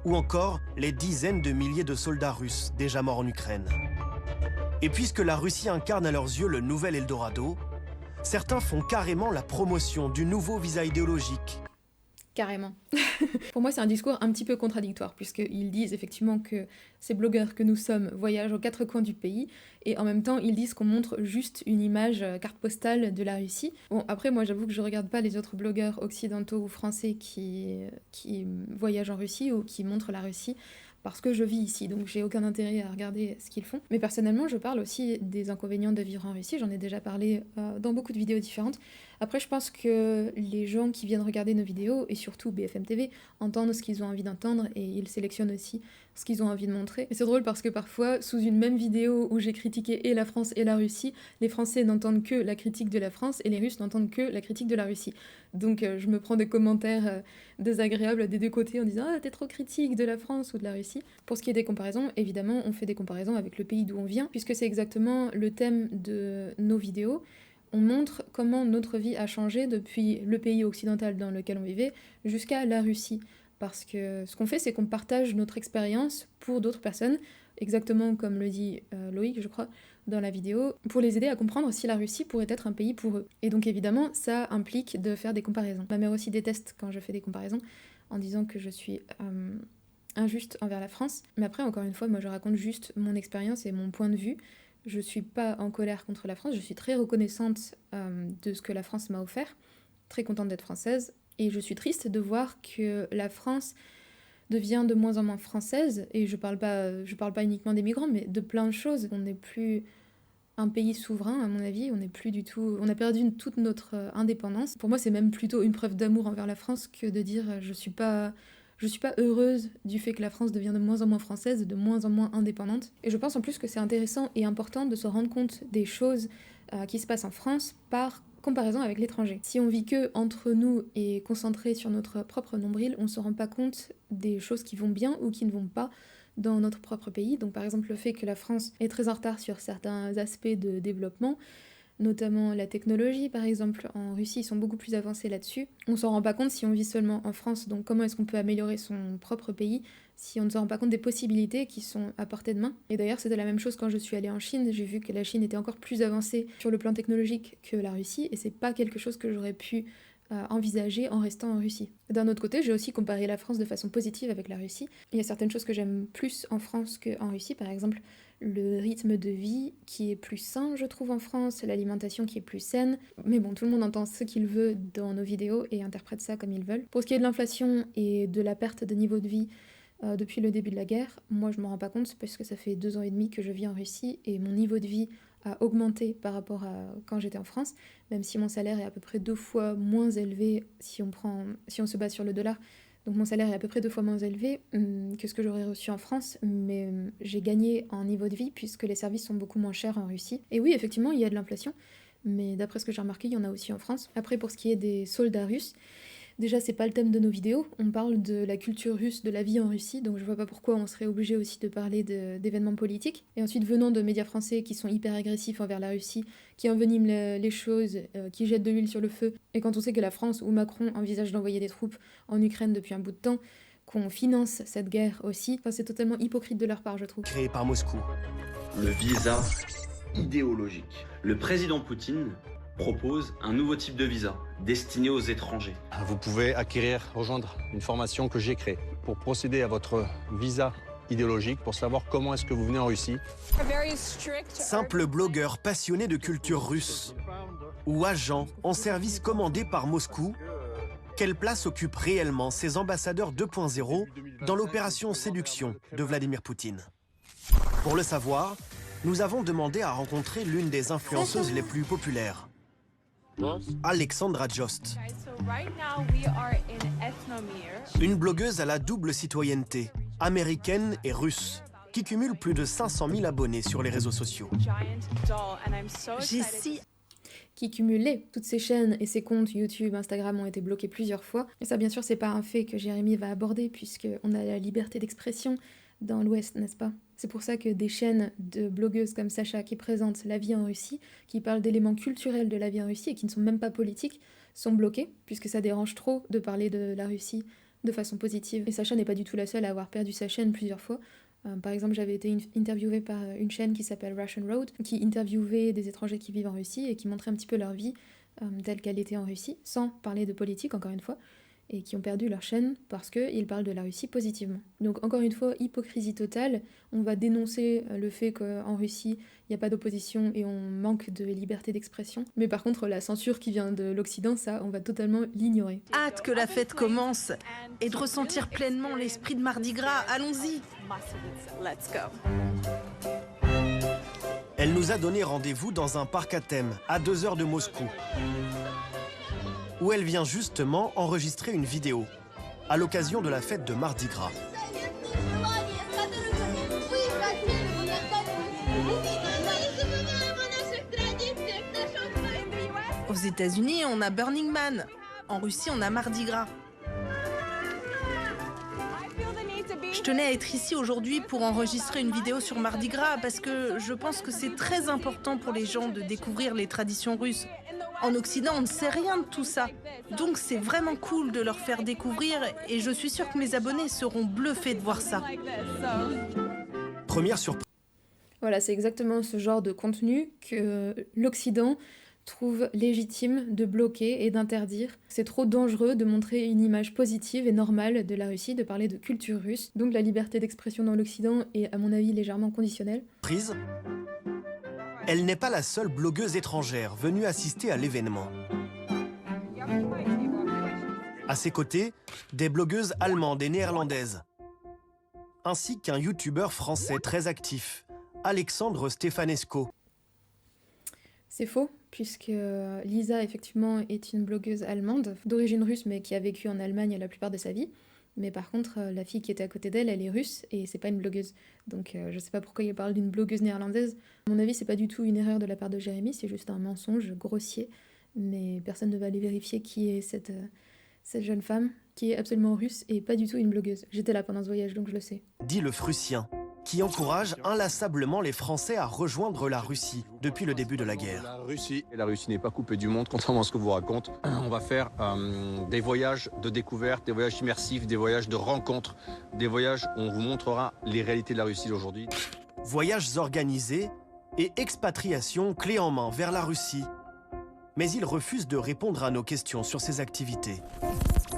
ou encore les dizaines de milliers de soldats russes déjà morts en Ukraine. Et puisque la Russie incarne à leurs yeux le nouvel Eldorado, certains font carrément la promotion du nouveau visa idéologique. Carrément. Pour moi, c'est un discours un petit peu contradictoire, puisqu'ils disent effectivement que ces blogueurs que nous sommes voyagent aux 4 coins du pays, et en même temps, ils disent qu'on montre juste une image carte postale de la Russie. Bon, après, moi, j'avoue que je regarde pas les autres blogueurs occidentaux ou français qui voyagent en Russie ou qui montrent la Russie, parce que je vis ici, donc j'ai aucun intérêt à regarder ce qu'ils font. Mais personnellement, je parle aussi des inconvénients de vivre en Russie, j'en ai déjà parlé dans beaucoup de vidéos différentes. Après, je pense que les gens qui viennent regarder nos vidéos, et surtout BFM TV, entendent ce qu'ils ont envie d'entendre, et ils sélectionnent aussi ce qu'ils ont envie de montrer. Et c'est drôle parce que parfois, sous une même vidéo où j'ai critiqué et la France et la Russie, les Français n'entendent que la critique de la France, et les Russes n'entendent que la critique de la Russie. Donc je me prends des commentaires désagréables des deux côtés en disant « Ah, t'es trop critique de la France ou de la Russie ». Pour ce qui est des comparaisons, évidemment, on fait des comparaisons avec le pays d'où on vient, puisque c'est exactement le thème de nos vidéos. On montre comment notre vie a changé depuis le pays occidental dans lequel on vivait jusqu'à la Russie. Parce que ce qu'on fait, c'est qu'on partage notre expérience pour d'autres personnes, exactement comme le dit Loïc, je crois, dans la vidéo, pour les aider à comprendre si la Russie pourrait être un pays pour eux. Et donc évidemment, ça implique de faire des comparaisons. Ma mère aussi déteste quand je fais des comparaisons, en disant que je suis injuste envers la France. Mais après, encore une fois, moi je raconte juste mon expérience et mon point de vue. Je suis pas en colère contre la France, je suis très reconnaissante de ce que la France m'a offert, très contente d'être française, et je suis triste de voir que la France devient de moins en moins française, et je parle pas uniquement des migrants, mais de plein de choses. On n'est plus un pays souverain, à mon avis, on a perdu toute notre indépendance. Pour moi, c'est même plutôt une preuve d'amour envers la France que de dire je suis pas Je suis pas heureuse du fait que la France devient de moins en moins française, de moins en moins indépendante. Et je pense en plus que c'est intéressant et important de se rendre compte des choses qui se passent en France par comparaison avec l'étranger. Si on vit que entre nous et concentré sur notre propre nombril, on se rend pas compte des choses qui vont bien ou qui ne vont pas dans notre propre pays. Donc par exemple le fait que la France est très en retard sur certains aspects de développement, notamment la technologie par exemple. En Russie, ils sont beaucoup plus avancés là-dessus. On s'en rend pas compte si on vit seulement en France, donc comment est-ce qu'on peut améliorer son propre pays si on ne se rend pas compte des possibilités qui sont à portée de main. Et d'ailleurs, c'était la même chose quand je suis allée en Chine. J'ai vu que la Chine était encore plus avancée sur le plan technologique que la Russie, et c'est pas quelque chose que j'aurais pu envisager en restant en Russie. D'un autre côté, j'ai aussi comparé la France de façon positive avec la Russie. Il y a certaines choses que j'aime plus en France qu'en Russie, par exemple le rythme de vie qui est plus sain, je trouve, en France, l'alimentation qui est plus saine. Mais bon, tout le monde entend ce qu'il veut dans nos vidéos et interprète ça comme ils veulent. Pour ce qui est de l'inflation et de la perte de niveau de vie depuis le début de la guerre, moi je m'en rends pas compte parce que ça fait 2 ans et demi que je vis en Russie et mon niveau de vie a augmenté par rapport à quand j'étais en France, même si mon salaire est à peu près 2 fois moins élevé si on se base sur le dollar. Donc mon salaire est à peu près 2 fois moins élevé que ce que j'aurais reçu en France, mais j'ai gagné en niveau de vie puisque les services sont beaucoup moins chers en Russie. Et oui, effectivement, il y a de l'inflation, mais d'après ce que j'ai remarqué, il y en a aussi en France. Après, pour ce qui est des soldats russes, déjà, c'est pas le thème de nos vidéos, on parle de la culture russe, de la vie en Russie, donc je vois pas pourquoi on serait obligé aussi de parler d'événements politiques. Et ensuite, venant de médias français qui sont hyper agressifs envers la Russie, qui enveniment les choses, qui jettent de l'huile sur le feu, et quand on sait que la France ou Macron envisage d'envoyer des troupes en Ukraine depuis un bout de temps, qu'on finance cette guerre aussi, enfin, c'est totalement hypocrite de leur part, je trouve. Créé par Moscou. Le visa idéologique. Le président Poutine propose un nouveau type de visa destiné aux étrangers. Vous pouvez rejoindre une formation que j'ai créée pour procéder à votre visa idéologique, pour savoir comment est-ce que vous venez en Russie. Simple blogueur passionné de culture russe ou agent en service commandé par Moscou, quelle place occupent réellement ces ambassadeurs 2.0 dans l'opération séduction de Vladimir Poutine? Pour le savoir, nous avons demandé à rencontrer l'une des influenceuses les plus populaires, Alexandra Jost. Une blogueuse à la double citoyenneté, américaine et russe, qui cumule plus de 500 000 abonnés sur les réseaux sociaux. Qui cumulait toutes ces chaînes et ses comptes YouTube, Instagram ont été bloqués plusieurs fois. Et ça, bien sûr, c'est pas un fait que Jérémy va aborder, puisqu'on a la liberté d'expression dans l'Ouest, n'est-ce pas? C'est pour ça que des chaînes de blogueuses comme Sacha qui présentent la vie en Russie, qui parlent d'éléments culturels de la vie en Russie et qui ne sont même pas politiques, sont bloquées, puisque ça dérange trop de parler de la Russie de façon positive. Et Sacha n'est pas du tout la seule à avoir perdu sa chaîne plusieurs fois. Par exemple, j'avais été interviewée par une chaîne qui s'appelle Russian Road, qui interviewait des étrangers qui vivent en Russie et qui montrait un petit peu leur vie telle qu'elle était en Russie, sans parler de politique, encore une fois, et qui ont perdu leur chaîne parce qu'ils parlent de la Russie positivement. Donc encore une fois, hypocrisie totale, on va dénoncer le fait qu'en Russie, il n'y a pas d'opposition et on manque de liberté d'expression, mais par contre la censure qui vient de l'Occident, ça, on va totalement l'ignorer. Hâte que la fête commence et de ressentir pleinement l'esprit de Mardi Gras, allons-y. Elle nous a donné rendez-vous dans un parc à thème, à 2 heures de Moscou, où elle vient justement enregistrer une vidéo, à l'occasion de la fête de Mardi Gras. Aux États-Unis, on a Burning Man. En Russie, on a Mardi Gras. Je tenais à être ici aujourd'hui pour enregistrer une vidéo sur Mardi Gras parce que je pense que c'est très important pour les gens de découvrir les traditions russes. En Occident, on ne sait rien de tout ça. Donc c'est vraiment cool de leur faire découvrir et je suis sûre que mes abonnés seront bluffés de voir ça. Première surprise. Voilà, c'est exactement ce genre de contenu que l'Occident trouve légitime de bloquer et d'interdire. C'est trop dangereux de montrer une image positive et normale de la Russie, de parler de culture russe. Donc la liberté d'expression dans l'Occident est, à mon avis, légèrement conditionnelle. Elle n'est pas la seule blogueuse étrangère venue assister à l'événement. À ses côtés, des blogueuses allemandes et néerlandaises, ainsi qu'un youtubeur français très actif, Alexandre Stefanesco. C'est faux, puisque Lisa, effectivement, est une blogueuse allemande, d'origine russe, mais qui a vécu en Allemagne la plupart de sa vie. Mais par contre, la fille qui était à côté d'elle, elle est russe et c'est pas une blogueuse. Donc je sais pas pourquoi il parle d'une blogueuse néerlandaise. À mon avis, c'est pas du tout une erreur de la part de Jérémy, c'est juste un mensonge grossier. Mais personne ne va aller vérifier qui est cette jeune femme, qui est absolument russe et pas du tout une blogueuse. J'étais là pendant ce voyage, donc je le sais. Dit le Frussien, qui encourage inlassablement les Français à rejoindre la Russie depuis le début de la guerre. La Russie n'est pas coupée du monde, contrairement à ce que vous raconte. On va faire des voyages de découverte, des voyages immersifs, des voyages de rencontres, des voyages où on vous montrera les réalités de la Russie d'aujourd'hui. Voyages organisés et expatriation clé en main vers la Russie. Mais il refuse de répondre à nos questions sur ses activités.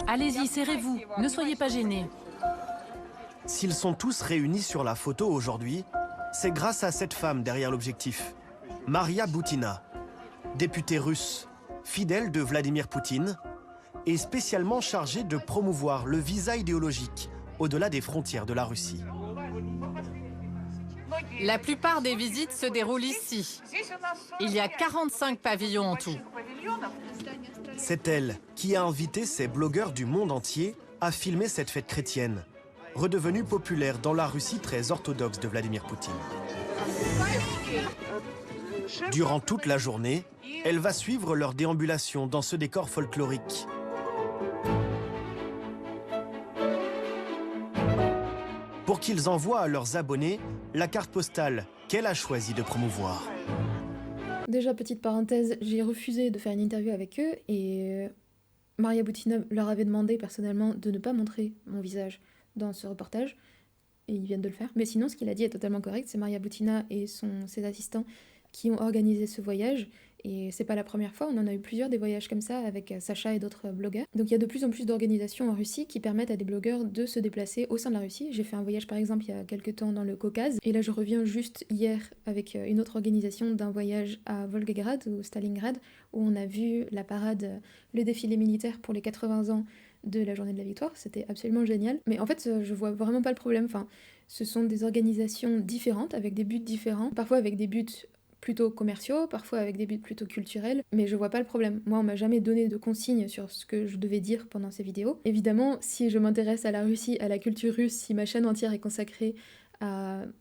Allez-y, serrez-vous, ne soyez pas gênés. S'ils sont tous réunis sur la photo aujourd'hui, c'est grâce à cette femme derrière l'objectif, Maria Boutina, députée russe, fidèle de Vladimir Poutine, et spécialement chargée de promouvoir le visa idéologique au-delà des frontières de la Russie. La plupart des visites se déroulent ici. Il y a 45 pavillons en tout. C'est elle qui a invité ces blogueurs du monde entier à filmer cette fête chrétienne, redevenue populaire dans la Russie très orthodoxe de Vladimir Poutine. Durant toute la journée, elle va suivre leur déambulation dans ce décor folklorique. Pour qu'ils envoient à leurs abonnés la carte postale qu'elle a choisi de promouvoir. Déjà, petite parenthèse, j'ai refusé de faire une interview avec eux et Maria Boutina leur avait demandé personnellement de ne pas montrer mon visage dans ce reportage et ils viennent de le faire. Mais sinon, ce qu'il a dit est totalement correct, c'est Maria Boutina et ses assistants qui ont organisé ce voyage et c'est pas la première fois, on en a eu plusieurs des voyages comme ça avec Sacha et d'autres blogueurs. Donc il y a de plus en plus d'organisations en Russie qui permettent à des blogueurs de se déplacer au sein de la Russie. J'ai fait un voyage par exemple il y a quelques temps dans le Caucase et là je reviens juste hier avec une autre organisation d'un voyage à Volgograd ou Stalingrad où on a vu la parade, le défilé militaire pour les 80 ans de la journée de la victoire, c'était absolument génial. Mais en fait je vois vraiment pas le problème, enfin ce sont des organisations différentes avec des buts différents, parfois avec des buts plutôt commerciaux, parfois avec des buts plutôt culturels, mais je vois pas le problème. Moi, on m'a jamais donné de consignes sur ce que je devais dire pendant ces vidéos. Évidemment, si je m'intéresse à la Russie, à la culture russe, si ma chaîne entière est consacrée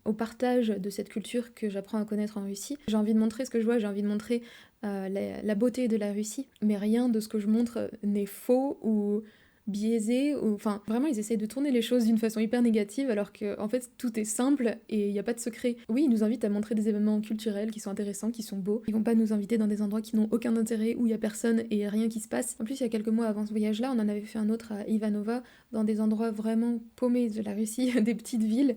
au partage de cette culture que j'apprends à connaître en Russie, j'ai envie de montrer ce que je vois, j'ai envie de montrer la beauté de la Russie, mais rien de ce que je montre n'est faux ou biaisé, enfin vraiment ils essayent de tourner les choses d'une façon hyper négative alors que en fait tout est simple et il n'y a pas de secret. Oui, ils nous invitent à montrer des événements culturels qui sont intéressants, qui sont beaux. Ils vont pas nous inviter dans des endroits qui n'ont aucun intérêt, où il y a personne et rien qui se passe. En plus il y a quelques mois avant ce voyage-là, on en avait fait un autre à Ivanova, dans des endroits vraiment paumés de la Russie, des petites villes.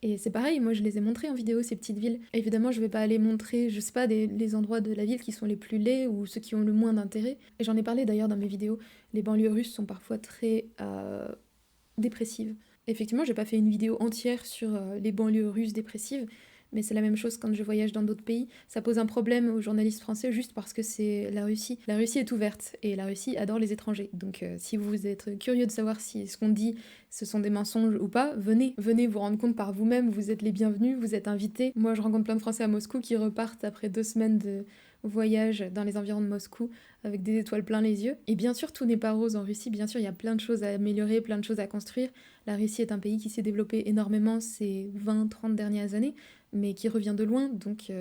Et c'est pareil, moi je les ai montrées en vidéo, ces petites villes. Évidemment, je vais pas aller montrer, je sais pas, les endroits de la ville qui sont les plus laids ou ceux qui ont le moins d'intérêt. Et j'en ai parlé d'ailleurs dans mes vidéos, les banlieues russes sont parfois très dépressives. Effectivement, j'ai pas fait une vidéo entière sur les banlieues russes dépressives, mais c'est la même chose quand je voyage dans d'autres pays. Ça pose un problème aux journalistes français juste parce que c'est la Russie. La Russie est ouverte et la Russie adore les étrangers. Donc si vous êtes curieux de savoir si ce qu'on dit ce sont des mensonges ou pas, venez vous rendre compte par vous-même, vous êtes les bienvenus, vous êtes invités. Moi je rencontre plein de Français à Moscou qui repartent après 2 semaines de voyage dans les environs de Moscou avec des étoiles plein les yeux. Et bien sûr tout n'est pas rose en Russie, bien sûr il y a plein de choses à améliorer, plein de choses à construire. La Russie est un pays qui s'est développé énormément ces 20-30 dernières années, mais qui revient de loin, donc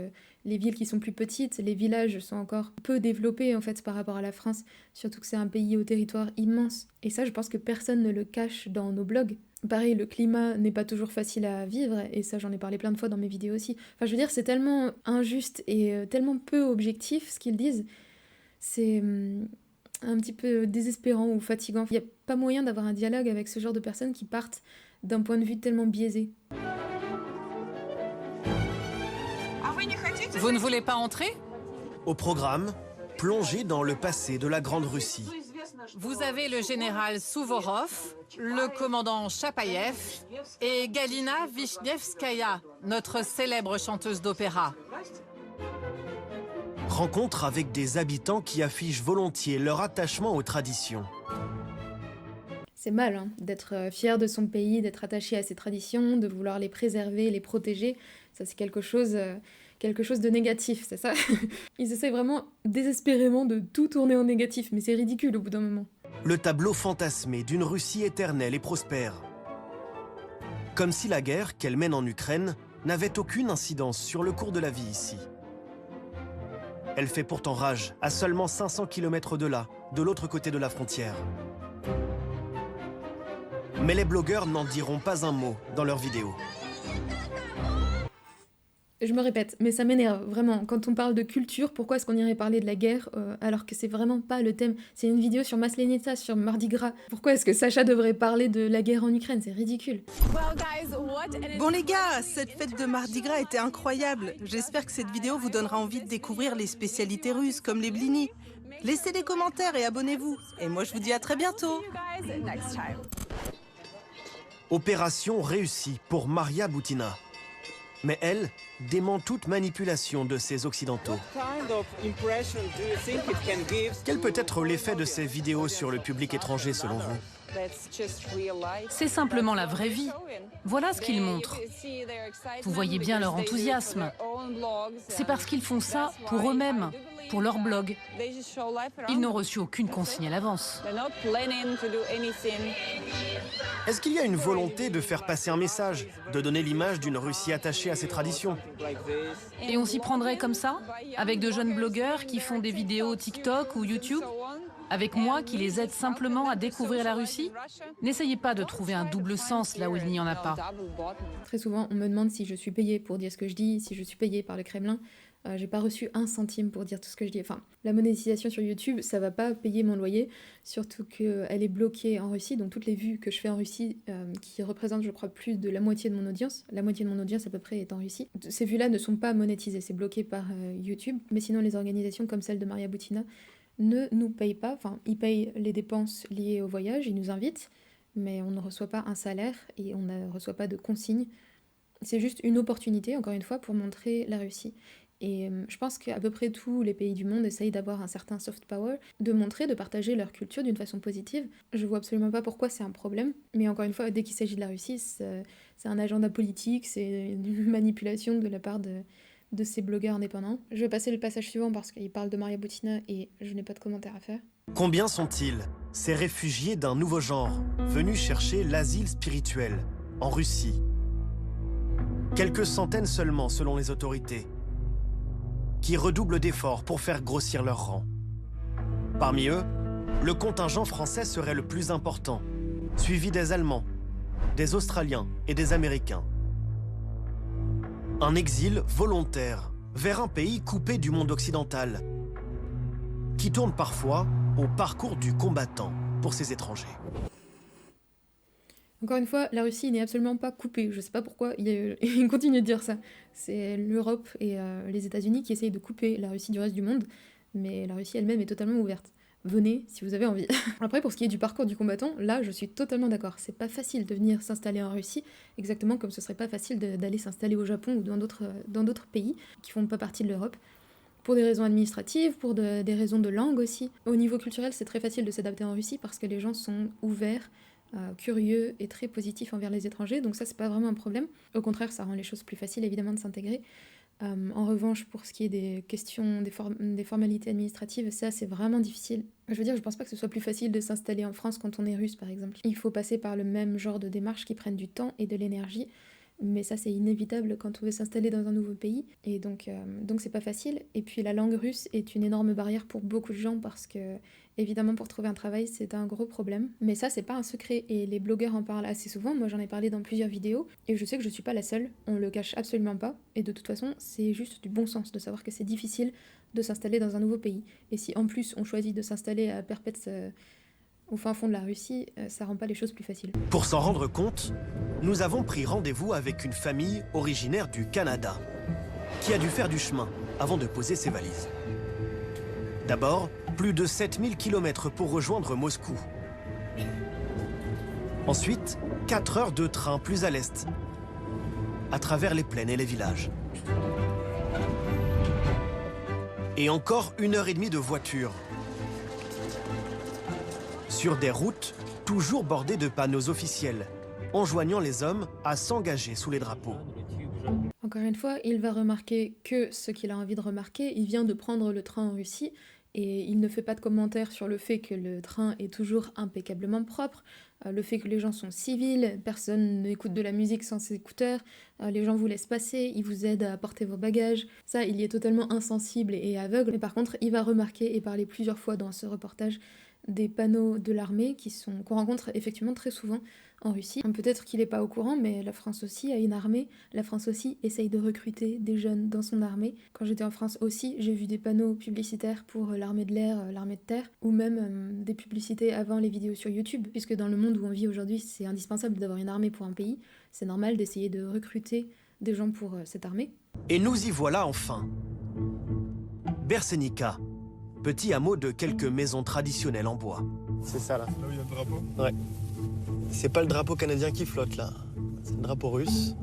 les villes qui sont plus petites, les villages sont encore peu développés en fait par rapport à la France, surtout que c'est un pays au territoire immense. Et ça je pense que personne ne le cache dans nos blogs. Pareil, le climat n'est pas toujours facile à vivre, et ça j'en ai parlé plein de fois dans mes vidéos aussi. Enfin je veux dire, c'est tellement injuste et tellement peu objectif ce qu'ils disent, c'est un petit peu désespérant ou fatigant. Il n'y a pas moyen d'avoir un dialogue avec ce genre de personnes qui partent d'un point de vue tellement biaisé. Vous ne voulez pas entrer ? Au programme, plongé dans le passé de la Grande Russie. Vous avez le général Souvorov, le commandant Chapayev et Galina Vishnevskaya, notre célèbre chanteuse d'opéra. Rencontre avec des habitants qui affichent volontiers leur attachement aux traditions. C'est mal hein, d'être fier de son pays, d'être attaché à ses traditions, de vouloir les préserver, les protéger. Ça c'est quelque chose de négatif, c'est ça. Ils essaient vraiment désespérément de tout tourner en négatif, mais c'est ridicule au bout d'un moment. Le tableau fantasmé d'une Russie éternelle et prospère. Comme si la guerre qu'elle mène en Ukraine n'avait aucune incidence sur le cours de la vie ici. Elle fait pourtant rage à seulement 500 km de là, de l'autre côté de la frontière. Mais les blogueurs n'en diront pas un mot dans leurs vidéos. Je me répète, mais ça m'énerve, vraiment. Quand on parle de culture, pourquoi est-ce qu'on irait parler de la guerre alors que c'est vraiment pas le thème? C'est une vidéo sur Maslenitsa, sur Mardi Gras. Pourquoi est-ce que Sacha devrait parler de la guerre en Ukraine? C'est ridicule. Bon les gars, cette fête de Mardi Gras était incroyable. J'espère que cette vidéo vous donnera envie de découvrir les spécialités russes comme les blinis. Laissez des commentaires et abonnez-vous. Et moi je vous dis à très bientôt. Opération réussie pour Maria Butina. Mais elle dément toute manipulation de ces Occidentaux. Quel peut être l'effet de ces vidéos sur le public étranger selon vous? C'est simplement la vraie vie. Voilà ce qu'ils montrent. Vous voyez bien leur enthousiasme. C'est parce qu'ils font ça pour eux-mêmes, pour leur blog. Ils n'ont reçu aucune consigne à l'avance. Est-ce qu'il y a une volonté de faire passer un message, de donner l'image d'une Russie attachée à ses traditions? Et on s'y prendrait comme ça, avec de jeunes blogueurs qui font des vidéos TikTok ou YouTube, avec moi qui les aide simplement à découvrir la Russie? N'essayez pas de trouver un double sens là où il n'y en a pas. Très souvent, on me demande si je suis payée pour dire ce que je dis, si je suis payée par le Kremlin. J'ai pas reçu 1 centime pour dire tout ce que je dis. Enfin, la monétisation sur YouTube, ça va pas payer mon loyer, surtout qu'elle est bloquée en Russie, donc toutes les vues que je fais en Russie, qui représentent, je crois, plus de la moitié de mon audience, la moitié de mon audience à peu près est en Russie, ces vues-là ne sont pas monétisées, c'est bloqué par YouTube. Mais sinon, les organisations comme celle de Maria Butina ne nous payent pas, enfin, ils payent les dépenses liées au voyage, ils nous invitent, mais on ne reçoit pas un salaire et on ne reçoit pas de consignes. C'est juste une opportunité, encore une fois, pour montrer la Russie. Et je pense qu'à peu près tous les pays du monde essayent d'avoir un certain soft power, de montrer, de partager leur culture d'une façon positive. Je vois absolument pas pourquoi c'est un problème, mais encore une fois, dès qu'il s'agit de la Russie, c'est un agenda politique, c'est une manipulation de la part de ces blogueurs indépendants. Je vais passer le passage suivant parce qu'il parle de Maria Butina et je n'ai pas de commentaires à faire. Combien sont-ils, ces réfugiés d'un nouveau genre, venus chercher l'asile spirituel en Russie? Quelques centaines seulement selon les autorités, qui redoublent d'efforts pour faire grossir leurs rangs. Parmi eux, le contingent français serait le plus important, suivi des Allemands, des Australiens et des Américains. Un exil volontaire vers un pays coupé du monde occidental, qui tourne parfois au parcours du combattant pour ces étrangers. Encore une fois, la Russie n'est absolument pas coupée. Je sais pas pourquoi il continue de dire ça. C'est l'Europe et les États-Unis qui essayent de couper la Russie du reste du monde, mais la Russie elle-même est totalement ouverte. Venez si vous avez envie. Après, pour ce qui est du parcours du combattant, là, je suis totalement d'accord. C'est pas facile de venir s'installer en Russie, exactement comme ce serait pas facile d'aller s'installer au Japon ou dans d'autres pays qui font pas partie de l'Europe. Pour des raisons administratives, pour des raisons de langue aussi. Au niveau culturel, c'est très facile de s'adapter en Russie parce que les gens sont ouverts, curieux et très positifs envers les étrangers, donc ça c'est pas vraiment un problème. Au contraire, ça rend les choses plus faciles évidemment de s'intégrer. En revanche, pour ce qui est des questions, des formalités administratives, ça c'est vraiment difficile. Je veux dire, je pense pas que ce soit plus facile de s'installer en France quand on est russe par exemple. Il faut passer par le même genre de démarches qui prennent du temps et de l'énergie, mais ça c'est inévitable quand on veut s'installer dans un nouveau pays, et donc c'est pas facile. Et puis la langue russe est une énorme barrière pour beaucoup de gens parce que évidemment pour trouver un travail c'est un gros problème, mais ça c'est pas un secret et les blogueurs en parlent assez souvent. Moi j'en ai parlé dans plusieurs vidéos et je sais que je suis pas la seule, on le cache absolument pas, et de toute façon c'est juste du bon sens de savoir que c'est difficile de s'installer dans un nouveau pays, et si en plus on choisit de s'installer à Perpète au fin fond de la Russie, ça rend pas les choses plus faciles. Pour s'en rendre compte, nous avons pris rendez-vous avec une famille originaire du Canada, qui a dû faire du chemin avant de poser ses valises. D'abord, plus de 7000 km pour rejoindre Moscou. Ensuite, 4 heures de train plus à l'est, à travers les plaines et les villages. Et encore 1h30 de voiture, sur des routes toujours bordées de panneaux officiels, enjoignant les hommes à s'engager sous les drapeaux. Encore une fois, il va remarquer que ce qu'il a envie de remarquer, il vient de prendre le train en Russie, et il ne fait pas de commentaires sur le fait que le train est toujours impeccablement propre, le fait que les gens sont civils, personne n'écoute de la musique sans écouteurs, les gens vous laissent passer, ils vous aident à porter vos bagages. Ça, il y est totalement insensible et aveugle. Mais par contre, il va remarquer et parler plusieurs fois dans ce reportage des panneaux de l'armée qu'on rencontre effectivement très souvent en Russie. Peut-être qu'il n'est pas au courant, mais la France aussi a une armée. La France aussi essaye de recruter des jeunes dans son armée. Quand j'étais en France aussi, j'ai vu des panneaux publicitaires pour l'armée de l'air, l'armée de terre, ou même des publicités avant les vidéos sur YouTube, puisque dans le monde où on vit aujourd'hui, c'est indispensable d'avoir une armée pour un pays. C'est normal d'essayer de recruter des gens pour cette armée. Et nous y voilà enfin. Bersenica, petit hameau de quelques maisons traditionnelles en bois. C'est ça, là. Là où il y a le drapeau? Ouais. C'est pas le drapeau canadien qui flotte, là. C'est le drapeau russe.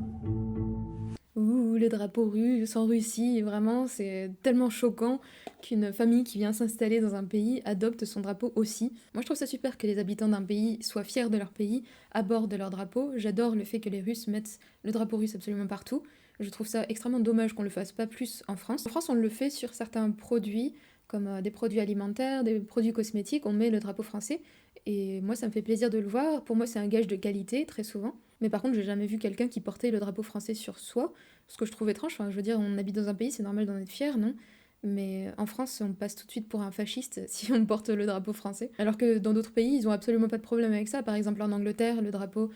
Ouh, le drapeau russe en Russie, vraiment, c'est tellement choquant qu'une famille qui vient s'installer dans un pays adopte son drapeau aussi. Moi, je trouve ça super que les habitants d'un pays soient fiers de leur pays, abordent leur drapeau. J'adore le fait que les Russes mettent le drapeau russe absolument partout. Je trouve ça extrêmement dommage qu'on le fasse pas plus en France. En France, on le fait sur certains produits, comme des produits alimentaires, des produits cosmétiques, on met le drapeau français. Et moi, ça me fait plaisir de le voir. Pour moi, c'est un gage de qualité, très souvent. Mais par contre, j'ai jamais vu quelqu'un qui portait le drapeau français sur soi, ce que je trouve étrange. Enfin, je veux dire, on habite dans un pays, c'est normal d'en être fier, non? Mais en France, on passe tout de suite pour un fasciste si on porte le drapeau français. Alors que dans d'autres pays, ils ont absolument pas de problème avec ça. Par exemple, en Angleterre, le drapeau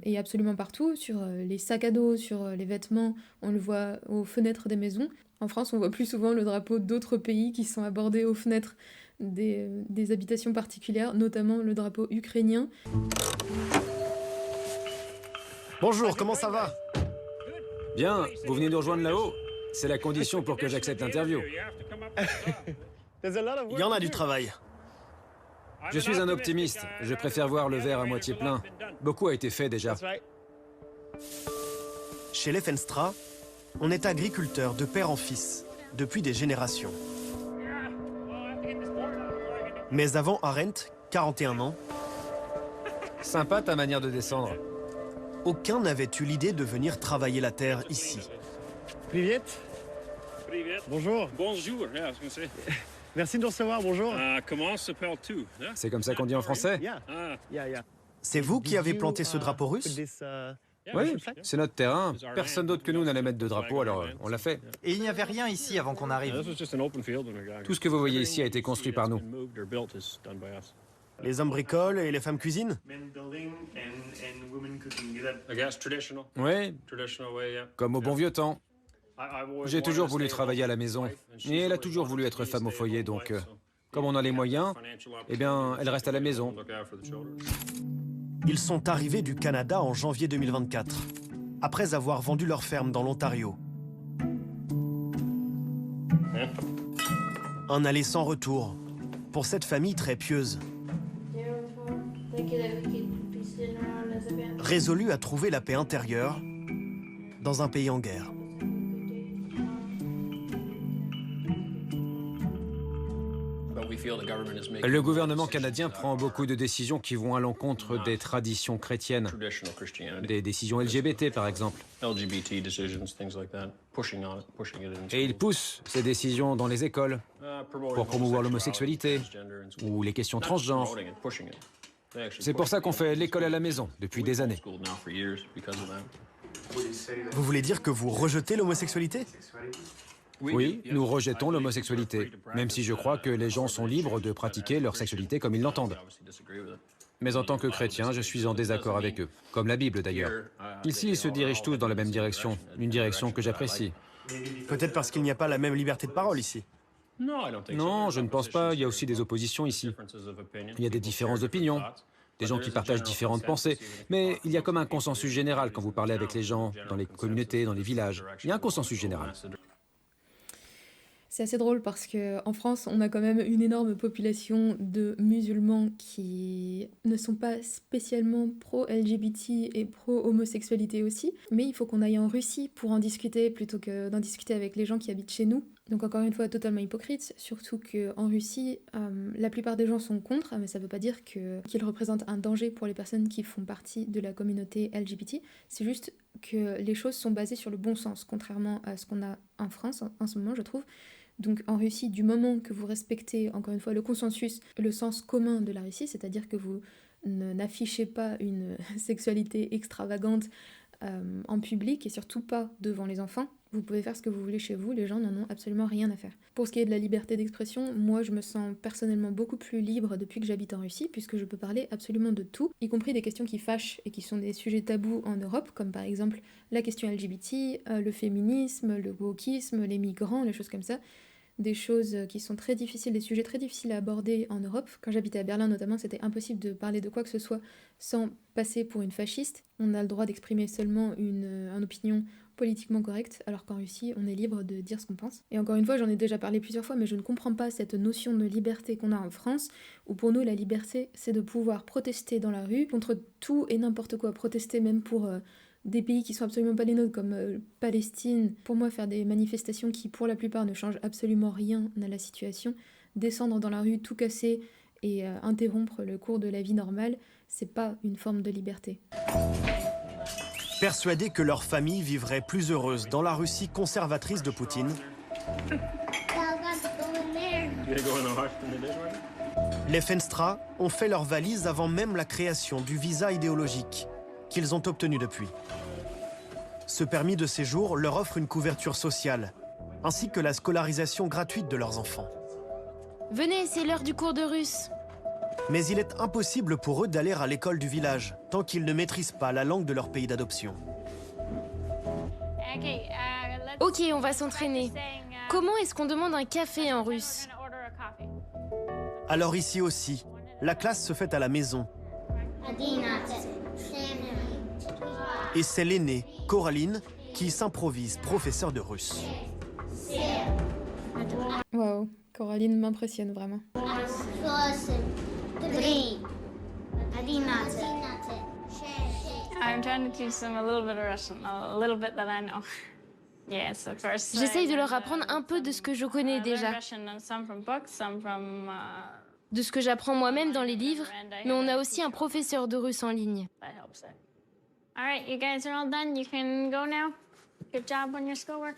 est absolument partout, sur les sacs à dos, sur les vêtements, on le voit aux fenêtres des maisons. En France, on voit plus souvent le drapeau d'autres pays qui sont abordés aux fenêtres des habitations particulières, notamment le drapeau ukrainien. Bonjour, comment ça va? Bien, vous venez nous rejoindre là-haut? C'est la condition pour que j'accepte l'interview. Il y en a du travail. Je suis un optimiste. Je préfère voir le verre à moitié plein. Beaucoup a été fait déjà. Chez les Fenstra, on est agriculteur de père en fils, depuis des générations. Mais avant Arendt, 41 ans... Sympa ta manière de descendre. Aucun n'avait eu l'idée de venir travailler la terre ici. Привет. Bonjour. Bonjour, yeah, I was gonna say. Merci de nous recevoir, bonjour. Comment s'appelle-tu? C'est comme ça qu'on dit en français? C'est vous qui avez planté ce drapeau russe? Oui, c'est notre terrain. Personne d'autre que nous n'allait mettre de drapeau, alors on l'a fait. Et il n'y avait rien ici avant qu'on arrive. Tout ce que vous voyez ici a été construit par nous. Les hommes bricolent et les femmes cuisinent? Oui, comme au bon vieux temps. J'ai toujours voulu travailler à la maison, et elle a toujours voulu être femme au foyer, donc comme on a les moyens, eh bien, elle reste à la maison. Ils sont arrivés du Canada en janvier 2024, après avoir vendu leur ferme dans l'Ontario. Un aller sans retour, pour cette famille très pieuse. Résolue à trouver la paix intérieure dans un pays en guerre. Le gouvernement canadien prend beaucoup de décisions qui vont à l'encontre des traditions chrétiennes. Des décisions LGBT, par exemple. Et il pousse ces décisions dans les écoles pour promouvoir l'homosexualité ou les questions transgenres. C'est pour ça qu'on fait l'école à la maison depuis des années. Vous voulez dire que vous rejetez l'homosexualité? Oui, nous rejetons l'homosexualité, même si je crois que les gens sont libres de pratiquer leur sexualité comme ils l'entendent. Mais en tant que chrétien, je suis en désaccord avec eux, comme la Bible d'ailleurs. Ici, ils se dirigent tous dans la même direction, une direction que j'apprécie. Peut-être parce qu'il n'y a pas la même liberté de parole ici. Non, je ne pense pas, il y a aussi des oppositions ici. Il y a des différences d'opinion, des gens qui partagent différentes pensées, mais il y a comme un consensus général quand vous parlez avec les gens, dans les communautés, dans les villages. Il y a un consensus général. C'est assez drôle parce qu'en France, on a quand même une énorme population de musulmans qui ne sont pas spécialement pro-LGBT et pro-homosexualité aussi. Mais il faut qu'on aille en Russie pour en discuter plutôt que d'en discuter avec les gens qui habitent chez nous. Donc encore une fois, totalement hypocrite, surtout qu'en Russie, la plupart des gens sont contre, mais ça veut pas dire qu'ils représentent un danger pour les personnes qui font partie de la communauté LGBT. C'est juste que les choses sont basées sur le bon sens, contrairement à ce qu'on a en France en ce moment, je trouve, Donc en Russie, du moment que vous respectez, encore une fois, le consensus, le sens commun de la Russie, c'est-à-dire que vous n'affichez pas une sexualité extravagante en public et surtout pas devant les enfants, vous pouvez faire ce que vous voulez chez vous, les gens n'en ont absolument rien à faire. Pour ce qui est de la liberté d'expression, moi je me sens personnellement beaucoup plus libre depuis que j'habite en Russie, puisque je peux parler absolument de tout, y compris des questions qui fâchent et qui sont des sujets tabous en Europe, comme par exemple la question LGBT, le féminisme, le wokisme, les migrants, les choses comme ça. Des choses qui sont très difficiles, des sujets très difficiles à aborder en Europe. Quand j'habitais à Berlin notamment, c'était impossible de parler de quoi que ce soit sans passer pour une fasciste. On a le droit d'exprimer seulement une opinion politiquement correcte, alors qu'en Russie, on est libre de dire ce qu'on pense. Et encore une fois, j'en ai déjà parlé plusieurs fois, mais je ne comprends pas cette notion de liberté qu'on a en France, où pour nous, la liberté, c'est de pouvoir protester dans la rue contre tout et n'importe quoi. Protester même pour des pays qui sont absolument pas les nôtres, comme Palestine. Pour moi, faire des manifestations qui, pour la plupart, ne changent absolument rien à la situation, descendre dans la rue, tout casser et interrompre le cours de la vie normale, c'est pas une forme de liberté. Persuadés que leur famille vivrait plus heureuse dans la Russie conservatrice de Poutine, les Feenstra ont fait leurs valises avant même la création du visa idéologique qu'ils ont obtenu depuis. Ce permis de séjour leur offre une couverture sociale, ainsi que la scolarisation gratuite de leurs enfants. Venez, c'est l'heure du cours de russe. Mais il est impossible pour eux d'aller à l'école du village, tant qu'ils ne maîtrisent pas la langue de leur pays d'adoption. Ok, on va s'entraîner. Comment est-ce qu'on demande un café en russe? Alors ici aussi, la classe se fait à la maison. Et c'est l'aînée, Coraline, qui s'improvise professeure de russe. Waouh, Coraline m'impressionne vraiment. I'm trying to teach them a little bit of Russian, a little bit that I know. Yes, of course. J'essaye de leur apprendre un peu de ce que je connais déjà. De ce que j'apprends moi-même dans les livres, mais on a aussi un professeur de russe en ligne. All right, you guys are all done. You can go now. Good job on your schoolwork.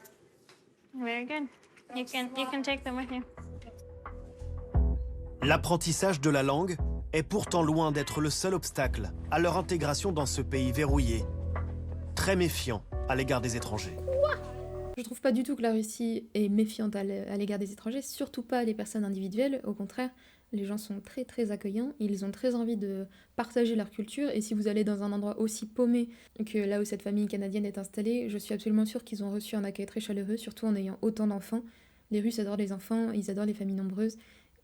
Very good. You can take them with you. L'apprentissage de la langue est pourtant loin d'être le seul obstacle à leur intégration dans ce pays verrouillé, très méfiant à l'égard des étrangers. Je trouve pas du tout que la Russie est méfiante à l'égard des étrangers, surtout pas les personnes individuelles. Au contraire, les gens sont très très accueillants, ils ont très envie de partager leur culture, et si vous allez dans un endroit aussi paumé que là où cette famille canadienne est installée, je suis absolument sûre qu'ils ont reçu un accueil très chaleureux, surtout en ayant autant d'enfants. Les Russes adorent les enfants, ils adorent les familles nombreuses,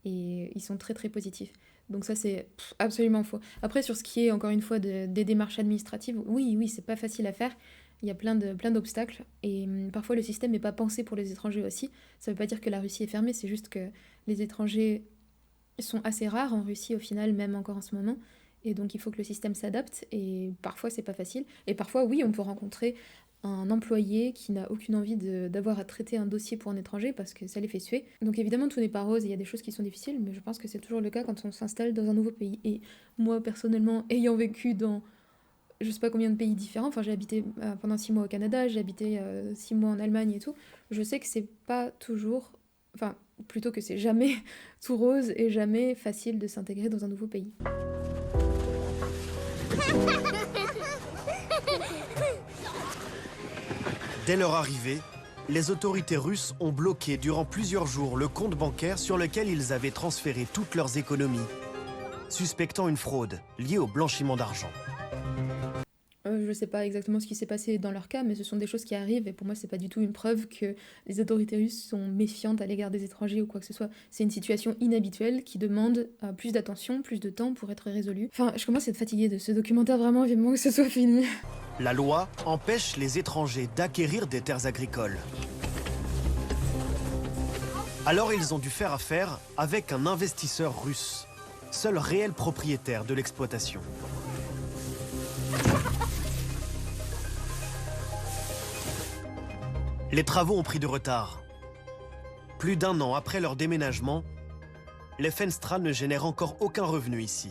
et ils sont très très positifs. Donc ça c'est absolument faux. Après sur ce qui est encore une fois des démarches administratives, oui c'est pas facile à faire. Il y a plein d'obstacles et parfois le système n'est pas pensé pour les étrangers aussi. Ça veut pas dire que la Russie est fermée, c'est juste que les étrangers sont assez rares en Russie au final, même encore en ce moment. Et donc il faut que le système s'adapte et parfois c'est pas facile. Et parfois oui, on peut rencontrer un employé qui n'a aucune envie d'avoir à traiter un dossier pour un étranger parce que ça les fait suer. Donc évidemment tout n'est pas rose, il y a des choses qui sont difficiles, mais je pense que c'est toujours le cas quand on s'installe dans un nouveau pays. Et moi personnellement, ayant vécu dans je sais pas combien de pays différents, enfin j'ai habité pendant 6 mois au Canada, j'ai habité 6 mois en Allemagne et tout, je sais que c'est pas toujours, enfin plutôt que c'est jamais tout rose et jamais facile de s'intégrer dans un nouveau pays. Dès leur arrivée, les autorités russes ont bloqué durant plusieurs jours le compte bancaire sur lequel ils avaient transféré toutes leurs économies, suspectant une fraude liée au blanchiment d'argent. Je sais pas exactement ce qui s'est passé dans leur cas, mais ce sont des choses qui arrivent et pour moi c'est pas du tout une preuve que les autorités russes sont méfiantes à l'égard des étrangers ou quoi que ce soit. C'est une situation inhabituelle qui demande plus d'attention, plus de temps pour être résolue. Enfin, je commence à être fatiguée de ce documentaire, vraiment vivement que ce soit fini. La loi empêche les étrangers d'acquérir des terres agricoles. Alors ils ont dû faire affaire avec un investisseur russe, seul réel propriétaire de l'exploitation. Les travaux ont pris de retard. Plus d'1 an après leur déménagement, les Feenstra ne génèrent encore aucun revenu ici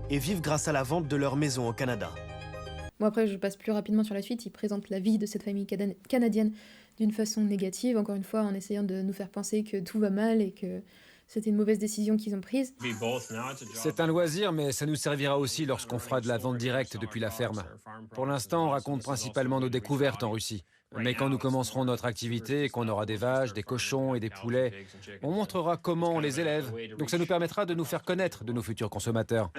et vivent grâce à la vente de leur maison au Canada. Bon après je passe plus rapidement sur la suite, ils présentent la vie de cette famille canadienne d'une façon négative, encore une fois en essayant de nous faire penser que tout va mal et que c'était une mauvaise décision qu'ils ont prise. C'est un loisir, mais ça nous servira aussi lorsqu'on fera de la vente directe depuis la ferme. Pour l'instant, on raconte principalement nos découvertes en Russie. Mais quand nous commencerons notre activité et qu'on aura des vaches, des cochons et des poulets, on montrera comment on les élève. Donc ça nous permettra de nous faire connaître de nos futurs consommateurs.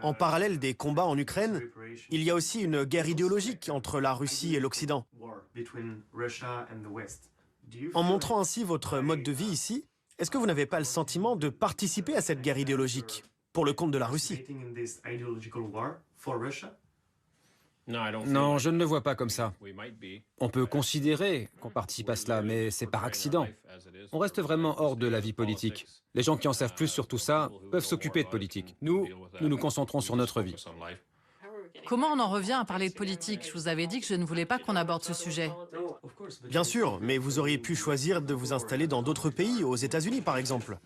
En parallèle des combats en Ukraine, il y a aussi une guerre idéologique entre la Russie et l'Occident. En montrant ainsi votre mode de vie ici, est-ce que vous n'avez pas le sentiment de participer à cette guerre idéologique pour le compte de la Russie? Non, je ne le vois pas comme ça. On peut considérer qu'on participe à cela, mais c'est par accident. On reste vraiment hors de la vie politique. Les gens qui en savent plus sur tout ça peuvent s'occuper de politique. Nous nous concentrons sur notre vie. Comment on en revient à parler de politique? Je vous avais dit que je ne voulais pas qu'on aborde ce sujet. Bien sûr, mais vous auriez pu choisir de vous installer dans d'autres pays, aux États-Unis par exemple.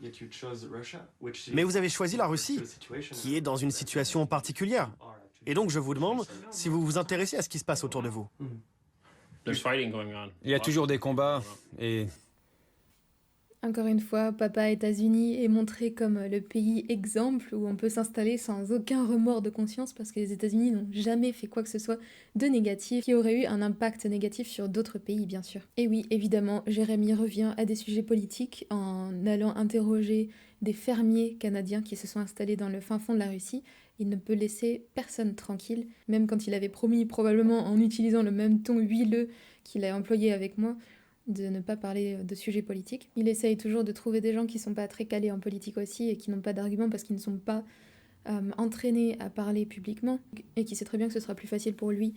Mais vous avez choisi la Russie, qui est dans une situation particulière. Et donc je vous demande si vous vous intéressez à ce qui se passe autour de vous. Il y a toujours des combats et... Encore une fois, papa États-Unis est montré comme le pays exemple où on peut s'installer sans aucun remords de conscience parce que les États-Unis n'ont jamais fait quoi que ce soit de négatif qui aurait eu un impact négatif sur d'autres pays, bien sûr. Et oui, évidemment, Jérémy revient à des sujets politiques en allant interroger des fermiers canadiens qui se sont installés dans le fin fond de la Russie. Il ne peut laisser personne tranquille, même quand il avait promis, probablement en utilisant le même ton huileux qu'il a employé avec moi, de ne pas parler de sujets politiques. Il essaye toujours de trouver des gens qui ne sont pas très calés en politique aussi et qui n'ont pas d'arguments parce qu'ils ne sont pas entraînés à parler publiquement et qui sait très bien que ce sera plus facile pour lui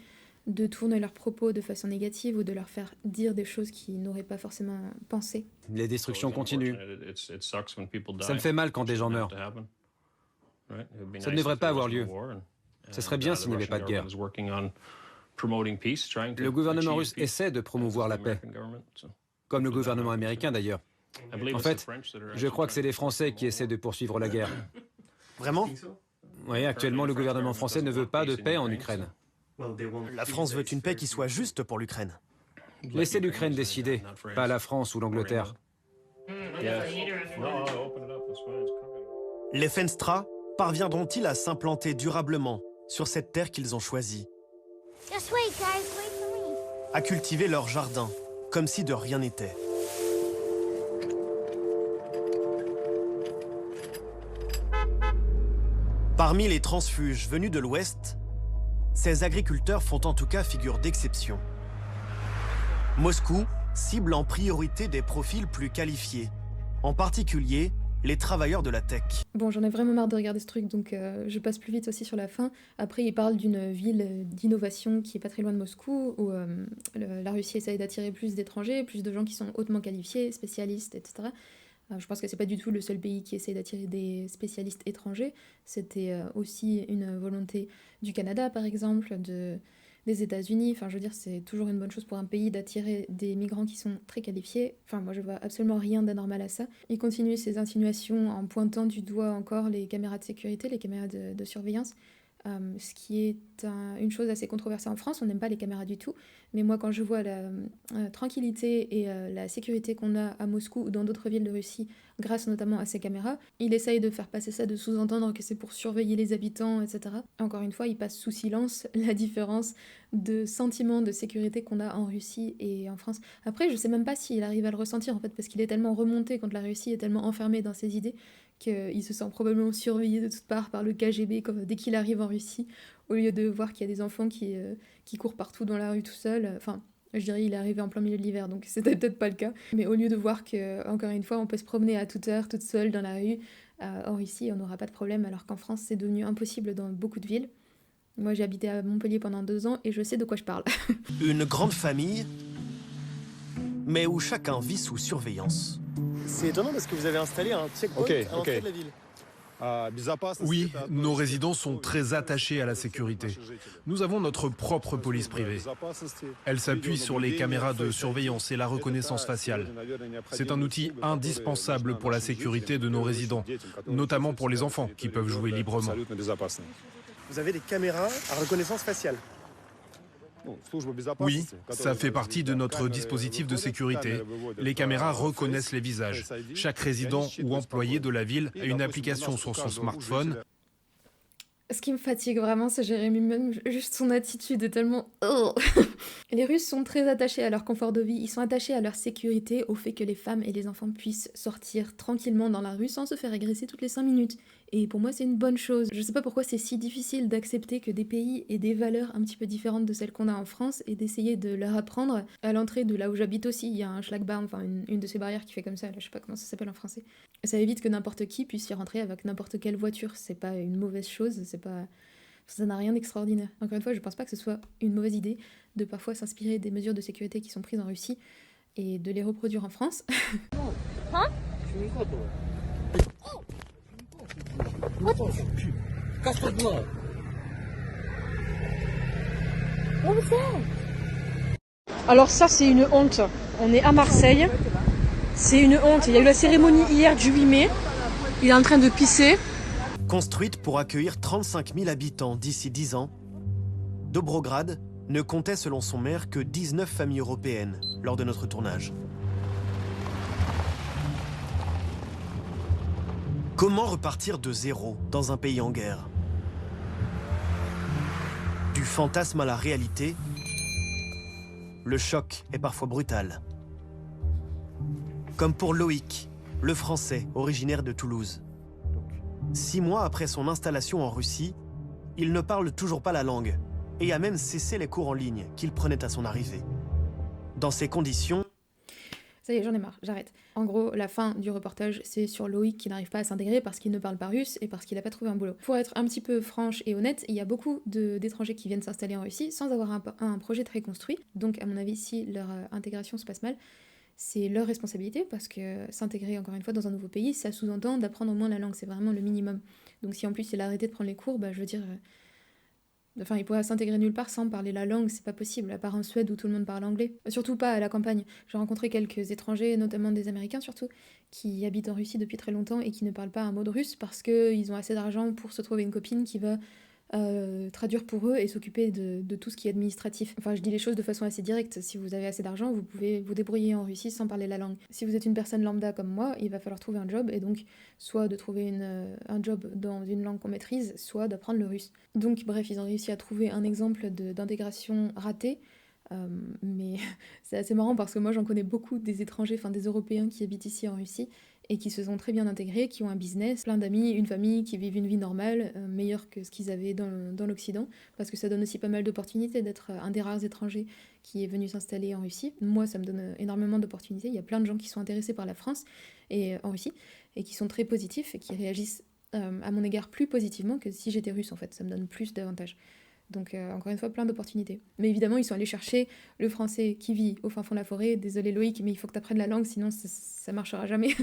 de tourner leurs propos de façon négative ou de leur faire dire des choses qu'ils n'auraient pas forcément pensé. Les destructions continuent. Ça me fait mal quand des gens meurent. Ça ne devrait pas avoir lieu. Ce serait bien s'il n'y avait pas de guerre. Le gouvernement russe essaie de promouvoir la paix, comme le gouvernement américain d'ailleurs. En fait, je crois que c'est les Français qui essaient de poursuivre la guerre. Vraiment? Oui, actuellement, le gouvernement français ne veut pas de paix en Ukraine. La France veut une paix qui soit juste pour l'Ukraine. Laissez l'Ukraine décider, pas la France ou l'Angleterre. Les Feenstra parviendront-ils à s'implanter durablement sur cette terre qu'ils ont choisie? À cultiver leur jardin, comme si de rien n'était. Parmi les transfuges venus de l'Ouest, ces agriculteurs font en tout cas figure d'exception. Moscou cible en priorité des profils plus qualifiés, en particulier les travailleurs de la tech. Bon, j'en ai vraiment marre de regarder ce truc, donc je passe plus vite aussi sur la fin. Après, il parle d'une ville d'innovation qui est pas très loin de Moscou, où la Russie essaye d'attirer plus d'étrangers, plus de gens qui sont hautement qualifiés, spécialistes, etc. Je pense que c'est pas du tout le seul pays qui essaye d'attirer des spécialistes étrangers. C'était aussi une volonté du Canada, par exemple, des États-Unis. Enfin, je veux dire, c'est toujours une bonne chose pour un pays d'attirer des migrants qui sont très qualifiés. Enfin, moi, je vois absolument rien d'anormal à ça. Il continue ses insinuations en pointant du doigt encore les caméras de sécurité, les caméras de surveillance, ce qui est une chose assez controversée en France. On n'aime pas les caméras du tout. Mais moi, quand je vois la tranquillité et la sécurité qu'on a à Moscou ou dans d'autres villes de Russie, grâce notamment à ces caméras, il essaye de faire passer ça, de sous-entendre que c'est pour surveiller les habitants, etc. Encore une fois, il passe sous silence la différence de sentiment de sécurité qu'on a en Russie et en France. Après, je sais même pas s'il arrive à le ressentir, en fait, parce qu'il est tellement remonté contre la Russie et tellement enfermé dans ses idées qu'il se sent probablement surveillé de toutes parts par le KGB dès qu'il arrive en Russie, au lieu de voir qu'il y a des enfants qui courent partout dans la rue tout seuls. Enfin, je dirais il est arrivé en plein milieu de l'hiver, donc c'était peut-être pas le cas. Mais au lieu de voir que, encore une fois, on peut se promener à toute heure, toute seule dans la rue, en Russie, on n'aura pas de problème, alors qu'en France, c'est devenu impossible dans beaucoup de villes. Moi, j'ai habité à Montpellier pendant 2 ans et je sais de quoi je parle. Une grande famille, mais où chacun vit sous surveillance. C'est étonnant parce que vous avez installé un checkpoint à l'entrée de la ville. Oui, nos résidents sont très attachés à la sécurité. Nous avons notre propre police privée. Elle s'appuie sur les caméras de surveillance et la reconnaissance faciale. C'est un outil indispensable pour la sécurité de nos résidents, notamment pour les enfants qui peuvent jouer librement. Vous avez des caméras à reconnaissance faciale. Oui, ça fait partie de notre dispositif de sécurité. Les caméras reconnaissent les visages. Chaque résident ou employé de la ville a une application sur son smartphone. Ce qui me fatigue vraiment, c'est Jérémy, même juste son attitude est tellement... Les Russes sont très attachés à leur confort de vie, ils sont attachés à leur sécurité, au fait que les femmes et les enfants puissent sortir tranquillement dans la rue sans se faire agresser toutes les 5 minutes. Et pour moi, c'est une bonne chose. Je sais pas pourquoi c'est si difficile d'accepter que des pays aient des valeurs un petit peu différentes de celles qu'on a en France et d'essayer de leur apprendre. À l'entrée de là où j'habite aussi, il y a un Schlagbaum, enfin une de ces barrières qui fait comme ça, là, je sais pas comment ça s'appelle en français. Ça évite que n'importe qui puisse y rentrer avec n'importe quelle voiture. C'est pas une mauvaise chose, c'est pas... Ça n'a rien d'extraordinaire. Encore une fois, je pense pas que ce soit une mauvaise idée de parfois s'inspirer des mesures de sécurité qui sont prises en Russie et de les reproduire en France. Hein? Alors ça, c'est une honte. On est à Marseille. C'est une honte. Il y a eu la cérémonie hier du 8 mai. Il est en train de pisser. Construite pour accueillir 35 000 habitants d'ici 10 ans, Dobrograd ne comptait selon son maire que 19 familles européennes lors de notre tournage. Comment repartir de zéro dans un pays en guerre? Du fantasme à la réalité, le choc est parfois brutal. Comme pour Loïc, le Français originaire de Toulouse. 6 mois après son installation en Russie, il ne parle toujours pas la langue et a même cessé les cours en ligne qu'il prenait à son arrivée. Dans ces conditions... Ça y est, j'en ai marre, j'arrête. En gros, la fin du reportage, c'est sur Loïc qui n'arrive pas à s'intégrer parce qu'il ne parle pas russe et parce qu'il n'a pas trouvé un boulot. Pour être un petit peu franche et honnête, il y a beaucoup d'étrangers qui viennent s'installer en Russie sans avoir un projet très construit. Donc, à mon avis, si leur intégration se passe mal, c'est leur responsabilité parce que s'intégrer encore une fois dans un nouveau pays, ça sous-entend d'apprendre au moins la langue, c'est vraiment le minimum. Donc si en plus il a arrêté de prendre les cours, bah je veux dire... Enfin, il pourrait s'intégrer nulle part sans parler la langue, c'est pas possible, à part en Suède où tout le monde parle anglais. Surtout pas à la campagne. J'ai rencontré quelques étrangers, notamment des Américains surtout, qui habitent en Russie depuis très longtemps et qui ne parlent pas un mot de russe parce qu'ils ont assez d'argent pour se trouver une copine qui va traduire pour eux et s'occuper de tout ce qui est administratif. Enfin, je dis les choses de façon assez directe. Si vous avez assez d'argent, vous pouvez vous débrouiller en Russie sans parler la langue. Si vous êtes une personne lambda comme moi, il va falloir trouver un job, et donc soit de trouver un job dans une langue qu'on maîtrise, soit d'apprendre le russe. Donc bref, ils ont réussi à trouver un exemple d'intégration ratée, mais c'est assez marrant parce que moi j'en connais beaucoup des étrangers, enfin des Européens qui habitent ici en Russie, et qui se sont très bien intégrés, qui ont un business, plein d'amis, une famille, qui vivent une vie normale, meilleure que ce qu'ils avaient dans l'Occident, parce que ça donne aussi pas mal d'opportunités d'être un des rares étrangers qui est venu s'installer en Russie. Moi, ça me donne énormément d'opportunités. Il y a plein de gens qui sont intéressés par la France et en Russie, et qui sont très positifs et qui réagissent à mon égard plus positivement que si j'étais russe, en fait. Ça me donne plus d'avantages. Donc, encore une fois, plein d'opportunités. Mais évidemment, ils sont allés chercher le français qui vit au fin fond de la forêt. Désolé Loïc, mais il faut que tu apprennes la langue, sinon ça marchera jamais.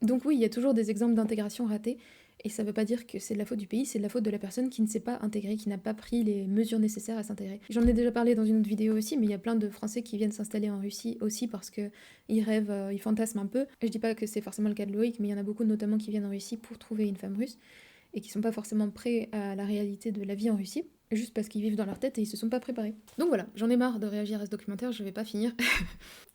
Donc oui, il y a toujours des exemples d'intégration ratée. Et ça veut pas dire que c'est de la faute du pays, c'est de la faute de la personne qui ne s'est pas intégrée, qui n'a pas pris les mesures nécessaires à s'intégrer. J'en ai déjà parlé dans une autre vidéo aussi, mais il y a plein de Français qui viennent s'installer en Russie aussi parce qu'ils rêvent, ils fantasment un peu. Et je dis pas que c'est forcément le cas de Loïc, mais il y en a beaucoup notamment qui viennent en Russie pour trouver une femme russe et qui sont pas forcément prêts à la réalité de la vie en Russie, juste parce qu'ils vivent dans leur tête et ils se sont pas préparés. Donc voilà, j'en ai marre de réagir à ce documentaire, je vais pas finir.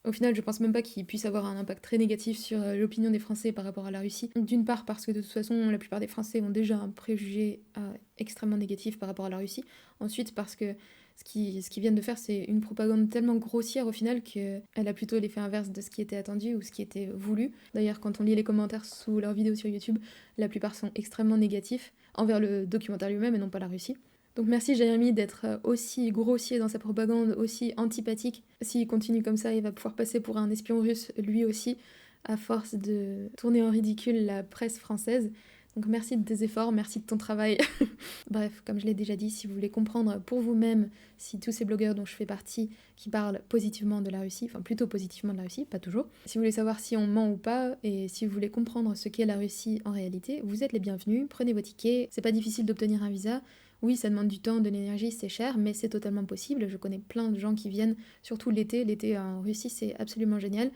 Au final, je pense même pas qu'il puisse avoir un impact très négatif sur l'opinion des Français par rapport à la Russie. D'une part parce que de toute façon, la plupart des Français ont déjà un préjugé extrêmement négatif par rapport à la Russie. Ensuite parce que ce qu'ils viennent de faire, c'est une propagande tellement grossière au final qu'elle a plutôt l'effet inverse de ce qui était attendu ou ce qui était voulu. D'ailleurs, quand on lit les commentaires sous leurs vidéos sur YouTube, la plupart sont extrêmement négatifs envers le documentaire lui-même et non pas la Russie. Donc merci Jérémy d'être aussi grossier dans sa propagande, aussi antipathique. S'il continue comme ça, il va pouvoir passer pour un espion russe lui aussi, à force de tourner en ridicule la presse française. Donc merci de tes efforts, merci de ton travail. Bref, comme je l'ai déjà dit, si vous voulez comprendre pour vous-même si tous ces blogueurs dont je fais partie qui parlent positivement de la Russie, enfin plutôt positivement de la Russie, pas toujours, si vous voulez savoir si on ment ou pas, et si vous voulez comprendre ce qu'est la Russie en réalité, vous êtes les bienvenus, prenez vos tickets, c'est pas difficile d'obtenir un visa. Oui, ça demande du temps, de l'énergie, c'est cher, mais c'est totalement possible. Je connais plein de gens qui viennent, surtout l'été. L'été en Russie, c'est absolument génial.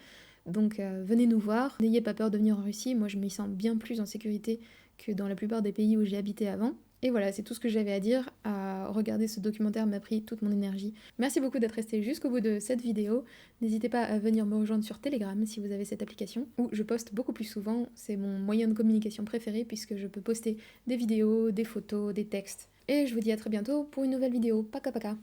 Donc venez nous voir, n'ayez pas peur de venir en Russie. Moi, je m'y sens bien plus en sécurité que dans la plupart des pays où j'ai habité avant. Et voilà, c'est tout ce que j'avais à dire. Regarder ce documentaire m'a pris toute mon énergie. Merci beaucoup d'être resté jusqu'au bout de cette vidéo. N'hésitez pas à venir me rejoindre sur Telegram si vous avez cette application, où je poste beaucoup plus souvent. C'est mon moyen de communication préféré puisque je peux poster des vidéos, des photos, des textes. Et je vous dis à très bientôt pour une nouvelle vidéo. Paka paka.